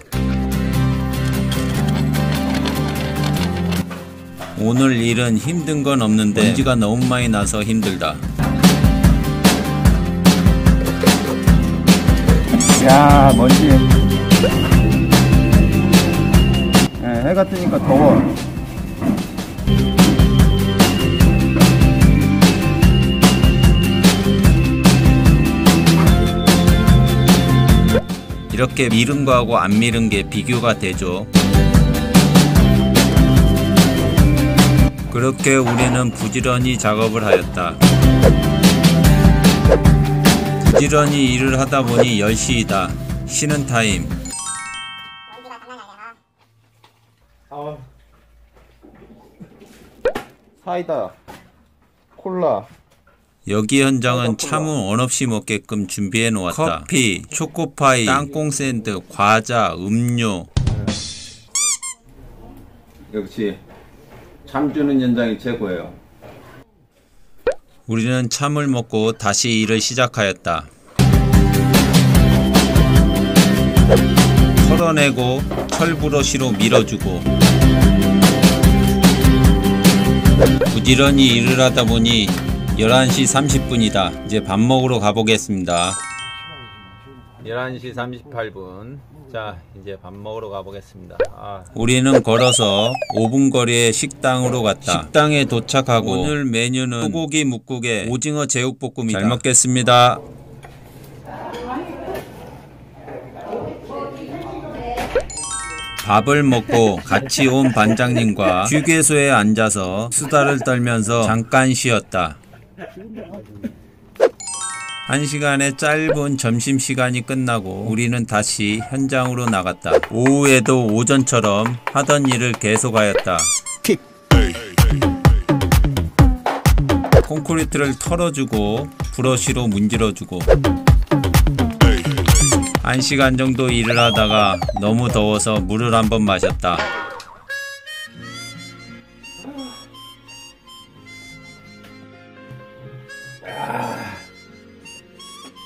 오늘 일은 힘든 건 없는데 먼지가 너무 많이 나서 힘들다. 야, 먼지. 네, 해가 뜨니까 더워. 이렇게 미른 거하고 안 미른 게 비교가 되죠. 그렇게 우리는 부지런히 작업을 하였다. 부지런히 일을 하다 보니 10시이다. 쉬는 타임. 사이다, 콜라. 여기 현장은 참은 원 없이 먹게끔 준비해 놓았다. 커피, 초코파이, 땅콩 샌드, 과자, 음료. 역시 잠 주는 현장이 최고예요. 우리는 참을 먹고 다시 일을 시작하였다. 털어내고 철브러시로 밀어주고 부지런히 일을 하다 보니 11시 30분이다. 이제 밥 먹으러 가보겠습니다. 11시 38분. 자, 이제 밥 먹으러 가보겠습니다. 우리는 걸어서 5분 거리의 식당으로 갔다. 식당에 도착하고 오늘 메뉴는 소고기 묵국에 오징어 제육볶음이다. 잘 먹겠습니다. 밥을 먹고 같이 온 반장님과 휴게소에 앉아서 수다를 떨면서 잠깐 쉬었다. 1시간의 짧은 점심시간이 끝나고 우리는 다시 현장으로 나갔다. 오후에도 오전처럼 하던 일을 계속하였다. 콘크리트를 털어주고 브러쉬로 문질러주고 1시간 정도 일을 하다가 너무 더워서 물을 한번 마셨다.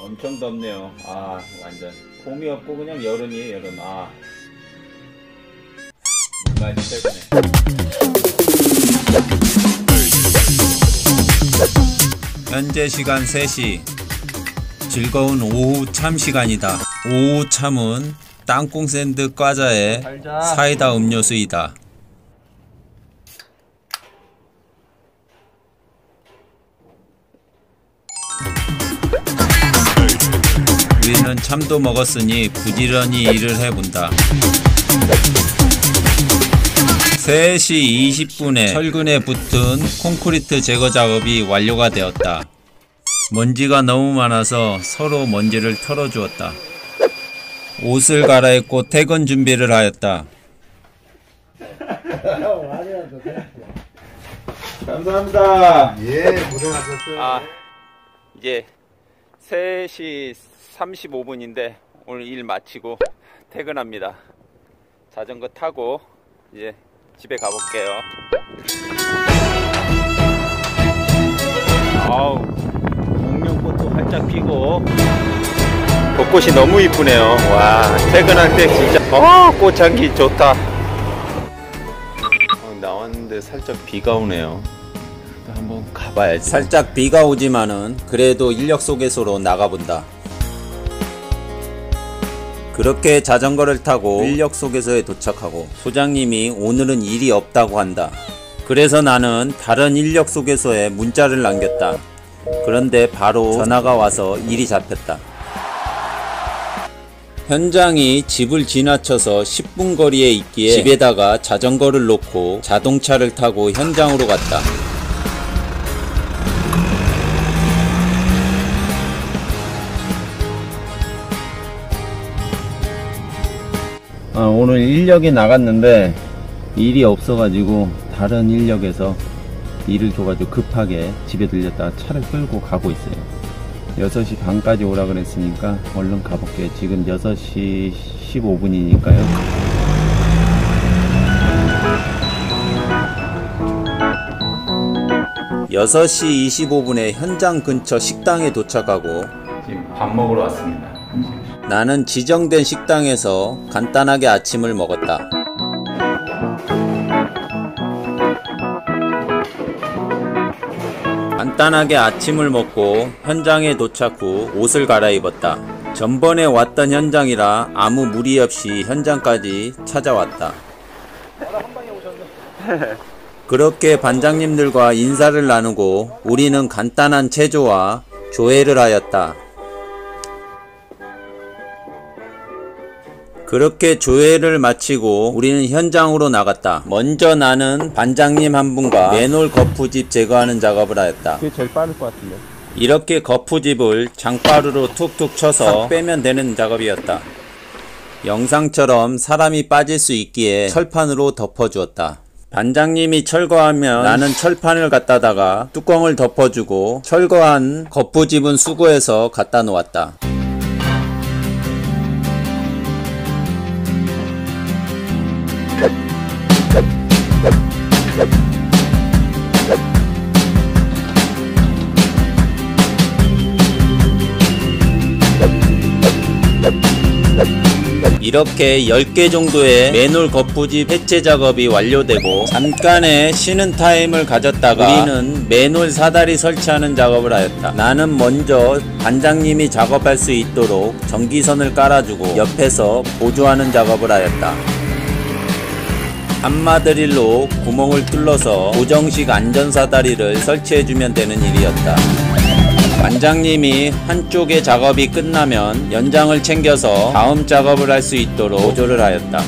엄청 덥네요. 완전 봄이 없고 그냥 여름이에요, 여름. 맛이 최고네. 현재 시간 3시. 즐거운 오후 참 시간이다. 오후 참은 땅콩 샌드 과자에 사이다 음료수이다. 우리는 참도 먹었으니 부지런히 일을 해본다. 3시 20분에 철근에 붙은 콘크리트 제거 작업이 완료가 되었다. 먼지가 너무 많아서 서로 먼지를 털어주었다. 옷을 갈아입고 퇴근 준비를 하였다. 감사합니다. 예, 고생하셨어요. 이제 3시 35분인데 오늘 일 마치고 퇴근합니다. 자전거 타고 이제 집에 가볼게요. 목련꽃도 활짝 피고 벚꽃이 너무 이쁘네요. 와, 퇴근할 때 진짜 꽃향기 좋다. 나왔는데 살짝 비가 오네요. 한번 가봐야지. 살짝 비가 오지만은 그래도 인력소개소로 나가본다. 그렇게 자전거를 타고 인력소개소에 도착하고 소장님이 오늘은 일이 없다고 한다. 그래서 나는 다른 인력소개소에 문자를 남겼다. 그런데 바로 전화가 와서 일이 잡혔다. 현장이 집을 지나쳐서 10분 거리에 있기에 집에다가 자전거를 놓고 자동차를 타고 현장으로 갔다. 오늘 인력이 나갔는데 일이 없어가지고 다른 인력에서 일을 줘가지고 급하게 집에 들렸다가 차를 끌고 가고 있어요. 6시 반까지 오라 그랬으니까 얼른 가볼게요. 지금 6시 15분이니까요. (6시 25분에) 현장 근처 식당에 도착하고 지금 밥 먹으러 왔습니다. 나는 지정된 식당에서 간단하게 아침을 먹었다. 간단하게 아침을 먹고 현장에 도착 후 옷을 갈아입었다. 전번에 왔던 현장이라 아무 무리 없이 현장까지 찾아왔다. 그렇게 반장님들과 인사를 나누고 우리는 간단한 체조와 조회를 하였다. 그렇게 조회를 마치고 우리는 현장으로 나갔다. 먼저 나는 반장님 한 분과 맨홀 거푸집 제거하는 작업을 하였다. 그게 제일 빠를 것 같은데. 이렇게 거푸집을 장바루로 툭툭 쳐서 빼면 되는 작업이었다. 영상처럼 사람이 빠질 수 있기에 철판으로 덮어주었다. 반장님이 철거하면 나는 철판을 갖다다가 뚜껑을 덮어주고 철거한 거푸집은 수거해서 갖다 놓았다. 이렇게 10개 정도의 맨홀 거푸집 해체 작업이 완료되고 잠깐의 쉬는 타임을 가졌다가 우리는 맨홀 사다리 설치하는 작업을 하였다. 나는 먼저 반장님이 작업할 수 있도록 전기선을 깔아주고 옆에서 보조하는 작업을 하였다. 한마드릴로 구멍을 뚫러서 고정식 안전사다리를 설치해주면 되는 일이었다. 반장님이 한쪽의 작업이 끝나면 연장을 챙겨서 다음 작업을 할 수 있도록 보조를 하였다.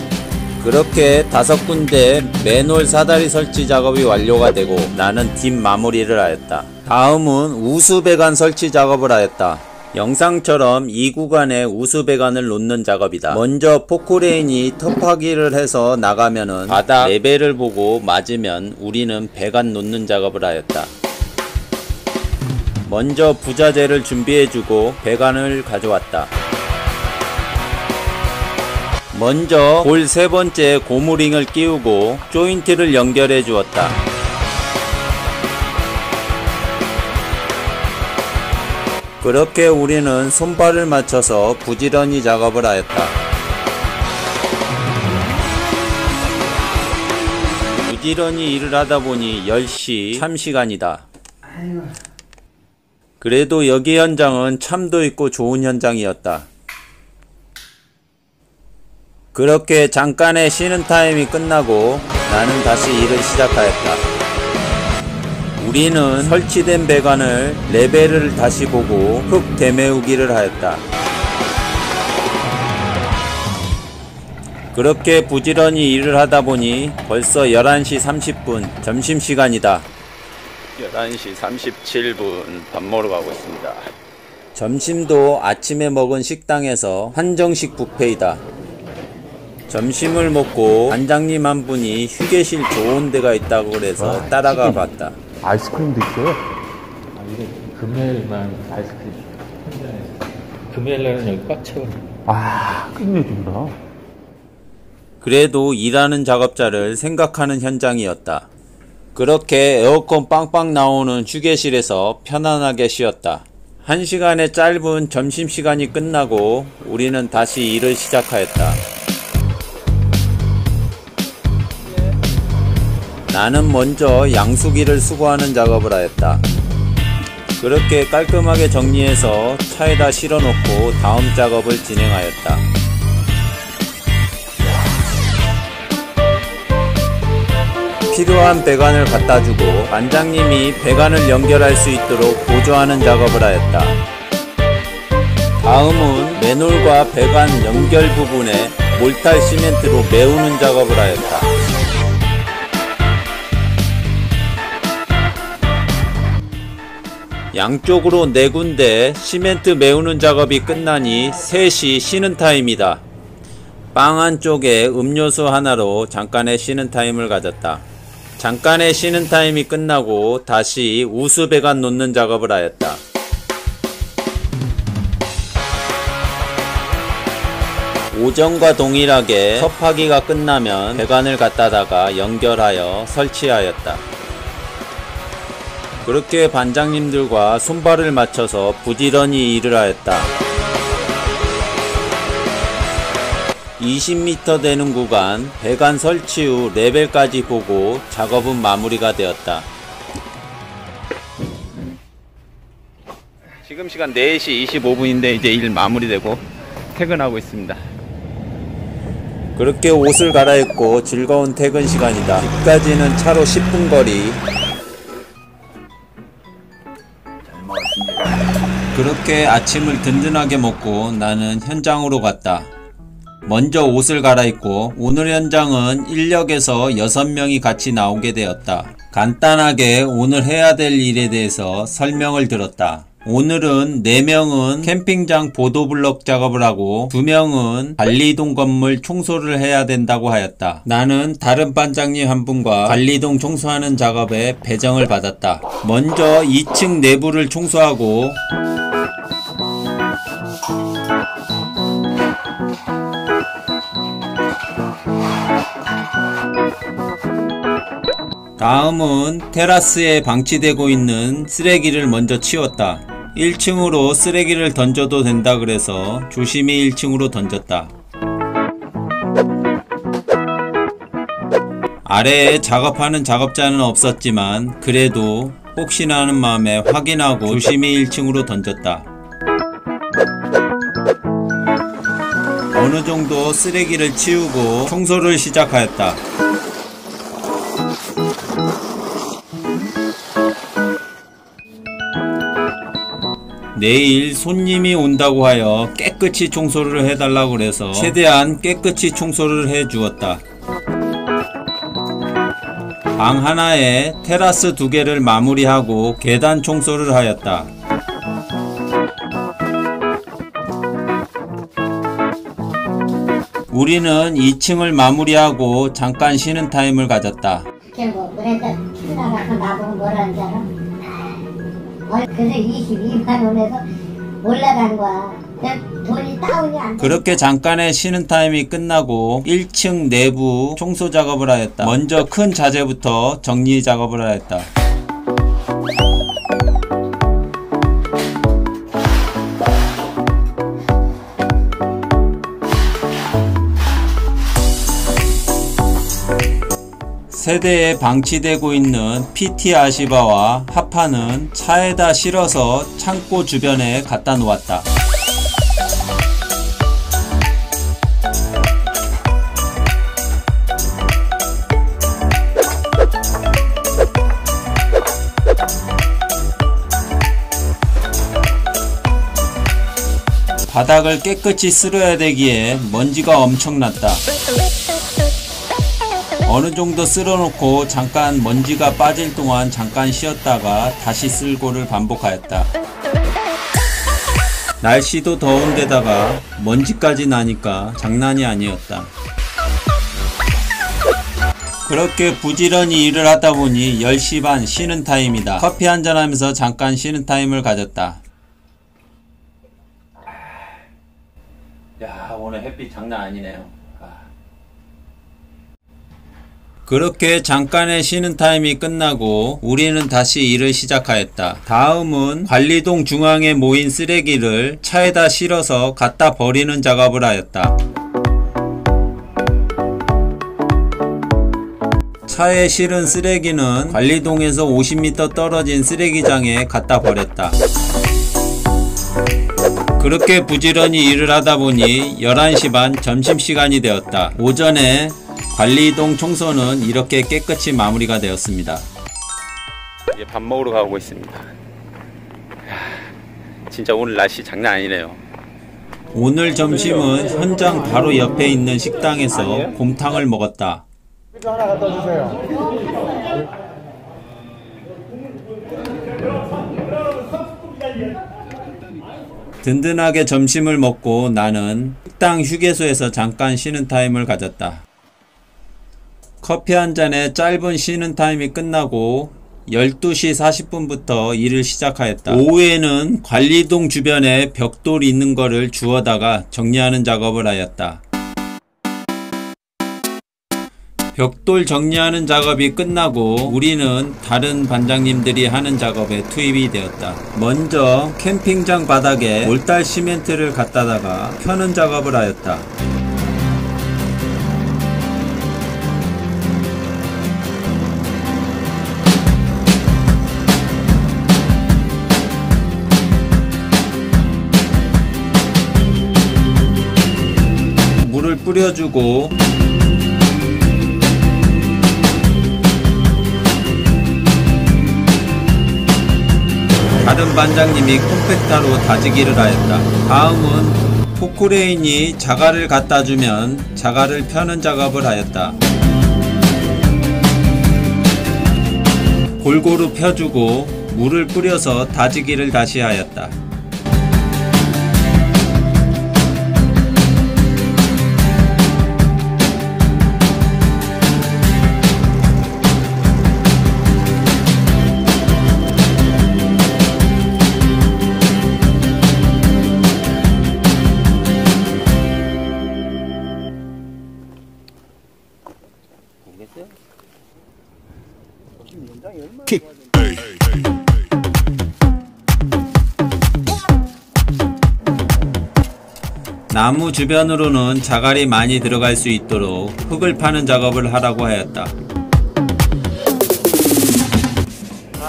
그렇게 5군데 맨홀 사다리 설치 작업이 완료가 되고 나는 뒷 마무리를 하였다. 다음은 우수배관 설치 작업을 하였다. 영상처럼 이 구간에 우수배관을 놓는 작업이다. 먼저 포크레인이 톱하기를 해서 나가면은 바닥 레벨을 보고 맞으면 우리는 배관 놓는 작업을 하였다. 먼저 부자재를 준비해주고 배관을 가져왔다. 먼저 볼 3번째 고무링을 끼우고 조인트를 연결해 주었다. 그렇게 우리는 손발을 맞춰서 부지런히 작업을 하였다. 부지런히 일을 하다 보니 10시 참 시간이다. 그래도 여기 현장은 참도 있고 좋은 현장이었다. 그렇게 잠깐의 쉬는 타임이 끝나고 나는 다시 일을 시작하였다. 우리는 설치된 배관을 레벨을 다시 보고 흙 대메우기를 하였다. 그렇게 부지런히 일을 하다 보니 벌써 11시 30분 점심시간이다. 11시 37분 밥 먹으러 가고 있습니다. 점심도 아침에 먹은 식당에서 한정식 뷔페이다. 점심을 먹고 반장님 한 분이 휴게실 좋은 데가 있다고 그래서 따라가 봤다. 아이스크림도 있어요? 아, 이게 금요일만 아이스크림. 금요일날은 여기 꽉 채워. 아, 끝내준다. 그래도 일하는 작업자를 생각하는 현장이었다. 그렇게 에어컨 빵빵 나오는 휴게실에서 편안하게 쉬었다. 1시간의 짧은 점심시간이 끝나고 우리는 다시 일을 시작하였다. 나는 먼저 양수기를 수거하는 작업을 하였다. 그렇게 깔끔하게 정리해서 차에다 실어놓고 다음 작업을 진행하였다. 필요한 배관을 갖다주고 반장님이 배관을 연결할 수 있도록 보조하는 작업을 하였다. 다음은 맨홀과 배관 연결 부분에 몰탈 시멘트로 메우는 작업을 하였다. 양쪽으로 4군데 시멘트 메우는 작업이 끝나니 3시 쉬는 타임이다. 빵 안쪽에 음료수 하나로 잠깐의 쉬는 타임을 가졌다. 잠깐의 쉬는 타임이 끝나고 다시 우수배관 놓는 작업을 하였다. 오전과 동일하게 섭하기가 끝나면 배관을 갖다다가 연결하여 설치하였다. 그렇게 반장님들과 손발을 맞춰서 부지런히 일을 하였다. 20m 되는 구간 배관 설치 후 레벨까지 보고 작업은 마무리가 되었다. 지금 시간 4시 25분인데 이제 일 마무리되고 퇴근하고 있습니다. 그렇게 옷을 갈아입고 즐거운 퇴근 시간이다. 집까지는 차로 10분 거리. 그렇게 아침을 든든하게 먹고 나는 현장으로 갔다. 먼저 옷을 갈아입고 오늘 현장은 인력에서 6명이 같이 나오게 되었다. 간단하게 오늘 해야 될 일에 대해서 설명을 들었다. 오늘은 4명은 캠핑장 보도블럭 작업을 하고 2명은 관리동 건물 청소를 해야 된다고 하였다. 나는 다른 반장님 한 분과 관리동 청소하는 작업에 배정을 받았다. 먼저 2층 내부를 청소하고 다음은 테라스에 방치되고 있는 쓰레기를 먼저 치웠다. 1층으로 쓰레기를 던져도 된다 그래서 조심히 1층으로 던졌다. 아래에 작업하는 작업자는 없었지만 그래도 혹시나 하는 마음에 확인하고 조심히 1층으로 던졌다. 어느 정도 쓰레기를 치우고 청소를 시작하였다. 내일 손님이 온다고 하여 깨끗이 청소를 해달라고 해서 최대한 깨끗이 청소를 해주었다. 방 하나에 테라스 2개를 마무리하고 계단 청소를 하였다. 우리는 2층을 마무리하고 잠깐 쉬는 타임을 가졌다. 결국 그래서 나가서 나보고 뭐라는 줄 알아? 그래서 22만원에서 올라간 거야. 돈이 다운이 안 돼. 그렇게 잠깐의 쉬는 타임이 끝나고 1층 내부 청소 작업을 하였다. 먼저 큰 자재부터 정리 작업을 하였다. 세대에 방치되고 있는 PT 아시바와 하파는 차에다 실어서 창고 주변에 갖다 놓았다. 바닥을 깨끗이 쓸어야 되기에 먼지가 엄청났다. 어느 정도 쓸어놓고 잠깐 먼지가 빠질 동안 잠깐 쉬었다가 다시 쓸고를 반복하였다. 날씨도 더운데다가 먼지까지 나니까 장난이 아니었다. 그렇게 부지런히 일을 하다 보니 10시 반 쉬는 타임이다. 커피 한잔 하면서 잠깐 쉬는 타임을 가졌다. 야, 오늘 햇빛 장난 아니네요. 그렇게 잠깐의 쉬는 타임이 끝나고 우리는 다시 일을 시작하였다. 다음은 관리동 중앙에 모인 쓰레기를 차에다 실어서 갖다 버리는 작업을 하였다. 차에 실은 쓰레기는 관리동에서 50m 떨어진 쓰레기장에 갖다 버렸다. 그렇게 부지런히 일을 하다 보니 11시 반 점심시간이 되었다. 오전에 관리동 청소는 이렇게 깨끗이 마무리가 되었습니다. 이제 밥 먹으러 가고 있습니다. 진짜 오늘 날씨 장난 아니네요. 오늘 점심은 현장 바로 옆에 있는 식당에서 곰탕을 먹었다. 하나 갖다 주세요. 든든하게 점심을 먹고 나는 식당 휴게소에서 잠깐 쉬는 타임을 가졌다. 커피 한 잔에 짧은 쉬는 타임이 끝나고 12시 40분부터 일을 시작하였다. 오후에는 관리동 주변에 벽돌이 있는 거를 주워다가 정리하는 작업을 하였다. 벽돌 정리하는 작업이 끝나고 우리는 다른 반장님들이 하는 작업에 투입이 되었다. 먼저 캠핑장 바닥에 몰달 시멘트를 갖다다가 펴는 작업을 하였다. 물을 뿌려주고 다른 반장님이 콤팩터로 다지기를 하였다. 다음은 포크레인이 자갈을 갖다주면 자갈을 펴는 작업을 하였다. 골고루 펴주고 물을 뿌려서 다지기를 다시 하였다. 나무 주변으로는 자갈이 많이 들어갈 수 있도록 흙을 파는 작업을 하라고 하였다.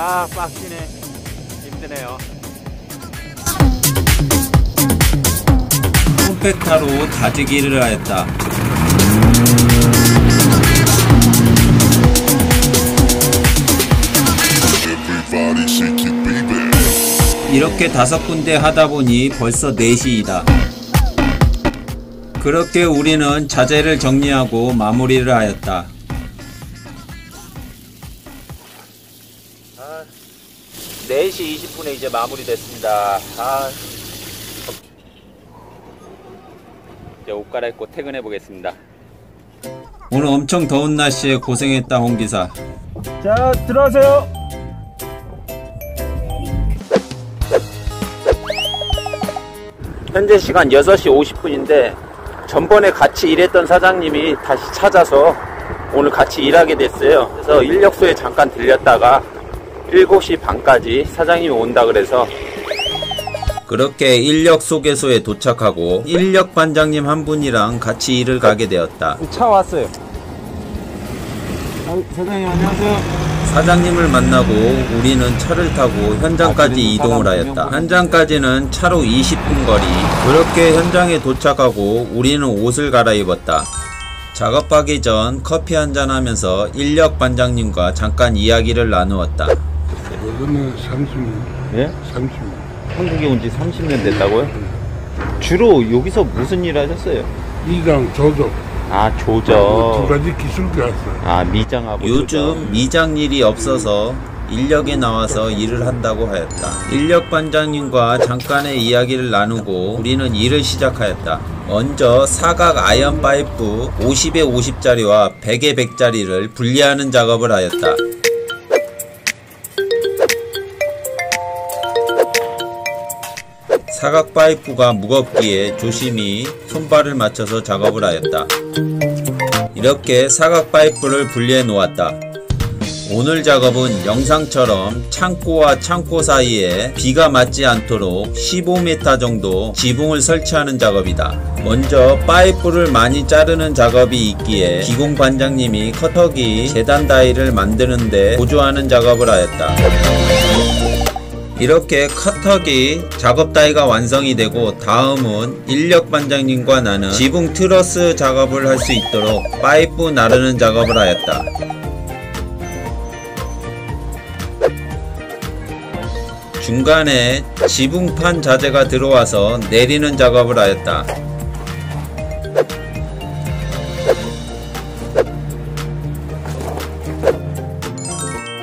아, 빡치네. 힘드네요. 콤팩타로 다지기를 하였다. 이렇게 5군데 하다보니 벌써 4시이다. 그렇게 우리는 자재를 정리하고 마무리를 하였다. 4시 20분에 이제 마무리됐습니다. 이제 옷 갈아입고 퇴근해 보겠습니다. 오늘 엄청 더운 날씨에 고생했다 홍기사. 자, 들어가세요. 현재 시간 6시 50분인데 전번에 같이 일했던 사장님이 다시 찾아서 오늘 같이 일하게 됐어요. 그래서 인력소에 잠깐 들렸다가 7시 반까지 사장님이 온다 그래서 그렇게 인력소개소에 도착하고 인력반장님 한 분이랑 같이 일을 가게 되었다. 차 왔어요. 사장님 안녕하세요. 사장님을 만나고 우리는 차를 타고 현장까지 이동을 하였다. 현장까지는 차로 20분 거리. 그렇게 현장에 도착하고 우리는 옷을 갈아입었다. 작업하기 전 커피 한잔 하면서 인력반장님과 잠깐 이야기를 나누었다. 여기는 30년. 예? 30년. 한국에 온 지 30년 됐다고요? 주로 여기서 무슨 일 하셨어요? 미장, 조조. 아, 조저. 2가지 기술 배웠어요. 아, 미장하고 요즘 조저. 미장 일이 없어서 인력에 나와서 일을 한다고 하였다. 인력반장님과 잠깐의 이야기를 나누고 우리는 일을 시작하였다. 먼저 사각 아이언 파이프 50에 50짜리와 100에 100짜리를 분리하는 작업을 하였다. 사각 파이프가 무겁기에 조심히 손발을 맞춰서 작업을 하였다. 이렇게 사각 파이프를 분리해 놓았다. 오늘 작업은 영상처럼 창고와 창고 사이에 비가 맞지 않도록 15m 정도 지붕을 설치하는 작업이다. 먼저 파이프를 많이 자르는 작업이 있기에 기공반장님이 커터기 재단 다이를 만드는데 보조하는 작업을 하였다. 이렇게 커터기 작업 다이가 완성이 되고 다음은 인력반장님과 나는 지붕 트러스 작업을 할 수 있도록 파이프 나르는 작업을 하였다. 중간에 지붕판 자재가 들어와서 내리는 작업을 하였다.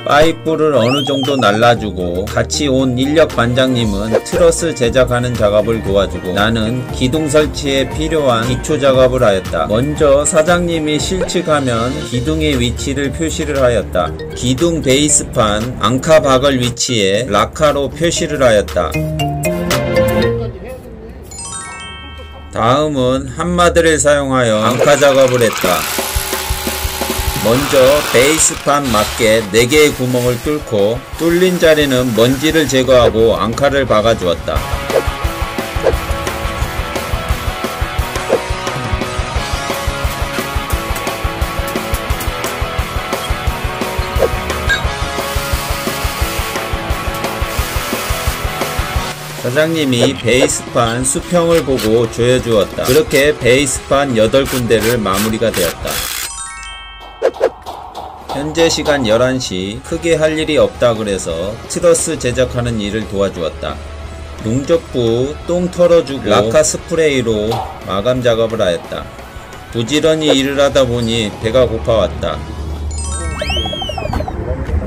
파이프를 어느 정도 날라주고 같이 온 인력반장님은 트러스 제작하는 작업을 도와주고 나는 기둥 설치에 필요한 기초 작업을 하였다. 먼저 사장님이 실측하면 기둥의 위치를 표시를 하였다. 기둥 베이스판 앙카 박을 위치에 락카로 표시를 하였다. 다음은 한마디를 사용하여 앙카 작업을 했다. 먼저 베이스판 맞게 4개의 구멍을 뚫고 뚫린 자리는 먼지를 제거하고 앙카를 박아 주었다. 사장님이 베이스판 수평을 보고 조여주었다. 그렇게 베이스판 8군데를 마무리가 되었다. 현재 시간 11시. 크게 할 일이 없다 그래서 트러스 제작하는 일을 도와주었다. 용접부 똥 털어주고 라카 스프레이로 마감 작업을 하였다. 부지런히 일을 하다 보니 배가 고파왔다.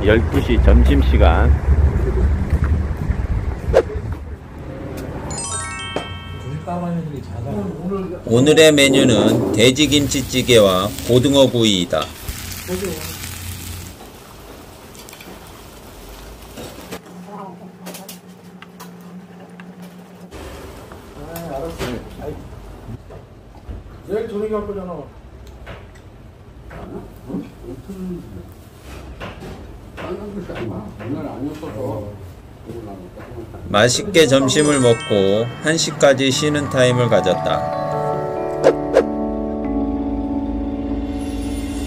12시 점심시간. 오늘의 메뉴는 돼지김치찌개와 고등어 구이이다. 내일 저녁에 할 거잖아. 맛있게 점심을 먹고 1시까지 쉬는 타임을 가졌다.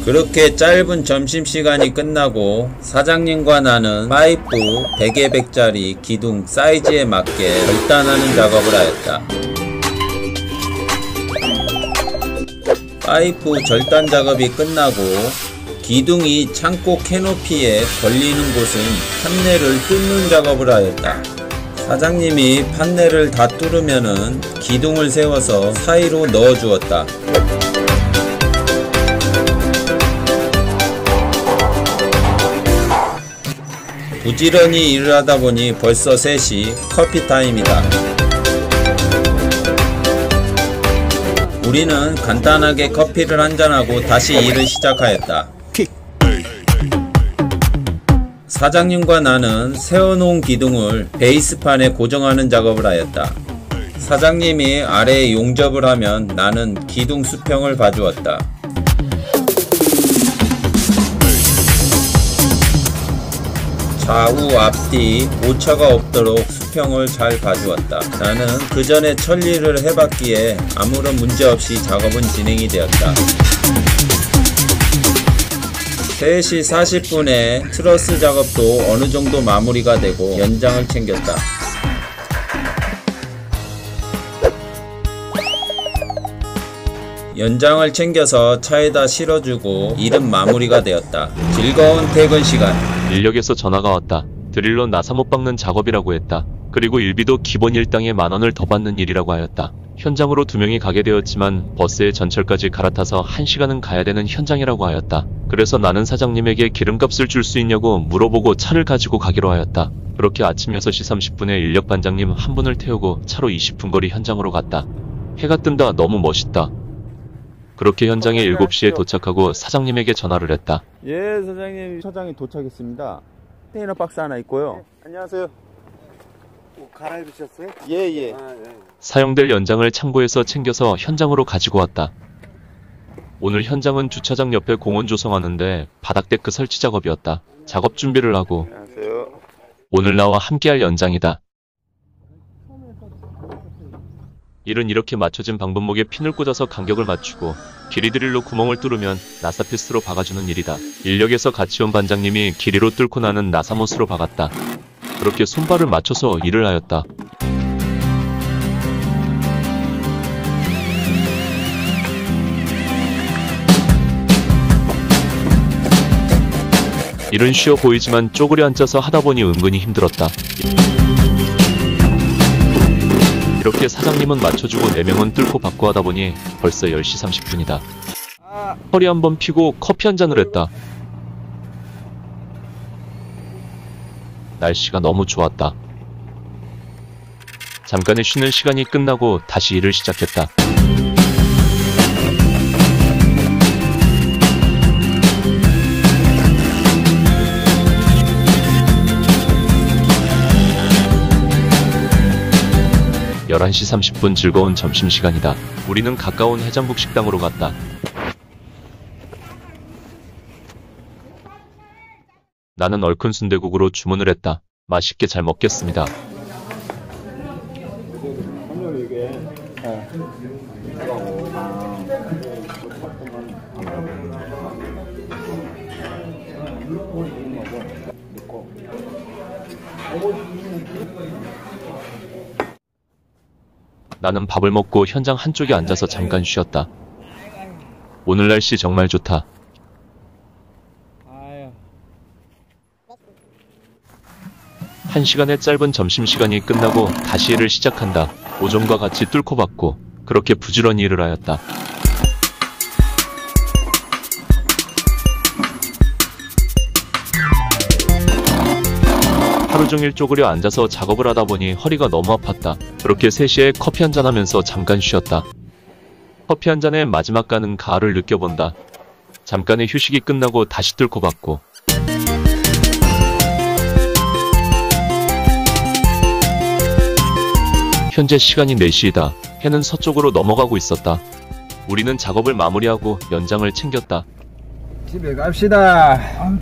그렇게 짧은 점심시간이 끝나고 사장님과 나는 파이프 100에 100짜리 기둥 사이즈에 맞게 절단하는 작업을 하였다. 파이프 절단 작업이 끝나고 기둥이 창고 캐노피에 걸리는 곳은 판넬을 뚫는 작업을 하였다. 사장님이 판넬을 다 뚫으면은 기둥을 세워서 사이로 넣어 주었다. 부지런히 일을 하다 보니 벌써 3시 커피 타임이다. 우리는 간단하게 커피를 한잔하고 다시 일을 시작하였다. 사장님과 나는 세워놓은 기둥을 베이스판에 고정하는 작업을 하였다. 사장님이 아래에 용접을 하면 나는 기둥 수평을 봐주었다. 좌우 앞뒤 오차가 없도록 수평을 잘 봐주었다. 나는 그 전에 천리를 해봤기에 아무런 문제없이 작업은 진행이 되었다. 3시 40분에 트러스 작업도 어느정도 마무리가 되고 연장을 챙겼다. 연장을 챙겨서 차에다 실어주고 일은 마무리가 되었다. 즐거운 퇴근 시간. 인력에서 전화가 왔다. 드릴로 나사 못 박는 작업이라고 했다. 그리고 일비도 기본 일당에 10,000원을 더 받는 일이라고 하였다. 현장으로 2명이 가게 되었지만 버스에 전철까지 갈아타서 1시간은 가야 되는 현장이라고 하였다. 그래서 나는 사장님에게 기름값을 줄 수 있냐고 물어보고 차를 가지고 가기로 하였다. 그렇게 아침 6시 30분에 인력 반장님 한 분을 태우고 차로 20분 거리 현장으로 갔다. 해가 뜬다. 너무 멋있다. 그렇게 현장에 7시에 도착하고 사장님에게 전화를 했다. 예, 사장님. 차장이 도착했습니다. 컨테이너 박스 하나 있고요. 안녕하세요. 옷 갈아입으셨어요? 예. 사용될 연장을 창고에서 챙겨서 현장으로 가지고 왔다. 오늘 현장은 주차장 옆에 공원 조성하는데 바닥데크 설치 작업이었다. 작업 준비를 하고 안녕하세요. 오늘 나와 함께할 연장이다. 일은 이렇게 맞춰진 방분목에 핀을 꽂아서 간격을 맞추고 길이 드릴로 구멍을 뚫으면 나사 피스로 박아주는 일이다. 인력에서 같이 온 반장님이 길이로 뚫고 나는 나사못으로 박았다. 그렇게 손발을 맞춰서 일을 하였다. 일은 쉬워 보이지만 쪼그려 앉아서 하다 보니 은근히 힘들었다. 이렇게 사장님은 맞춰주고 4명은 뚫고 받고 하다 보니 벌써 10시 30분이다. 허리 한번 피고 커피 한잔을 했다. 날씨가 너무 좋았다. 잠깐의 쉬는 시간이 끝나고 다시 일을 시작했다. (11시 30분) 즐거운 점심시간이다. 우리는 가까운 해장국 식당으로 갔다. 나는 얼큰 순대국으로 주문을 했다. 맛있게 잘 먹겠습니다. 나는 밥을 먹고 현장 한쪽에 앉아서 잠깐 쉬었다. 오늘 날씨 정말 좋다. 한 시간의 짧은 점심시간이 끝나고 다시 일을 시작한다. 오전과 같이 뚫고 받고 그렇게 부지런히 일을 하였다. 하루종일 쪼그려 앉아서 작업을 하다 보니 허리가 너무 아팠다. 그렇게 3시에 커피 한잔 하면서 잠깐 쉬었다. 커피 한 잔에 마지막 가는 가을을 느껴본다. 잠깐의 휴식이 끝나고 다시 뚫고 받고 현재 시간이 4시이다. 해는 서쪽으로 넘어가고 있었다. 우리는 작업을 마무리하고 연장을 챙겼다. 집에 갑시다. 아유,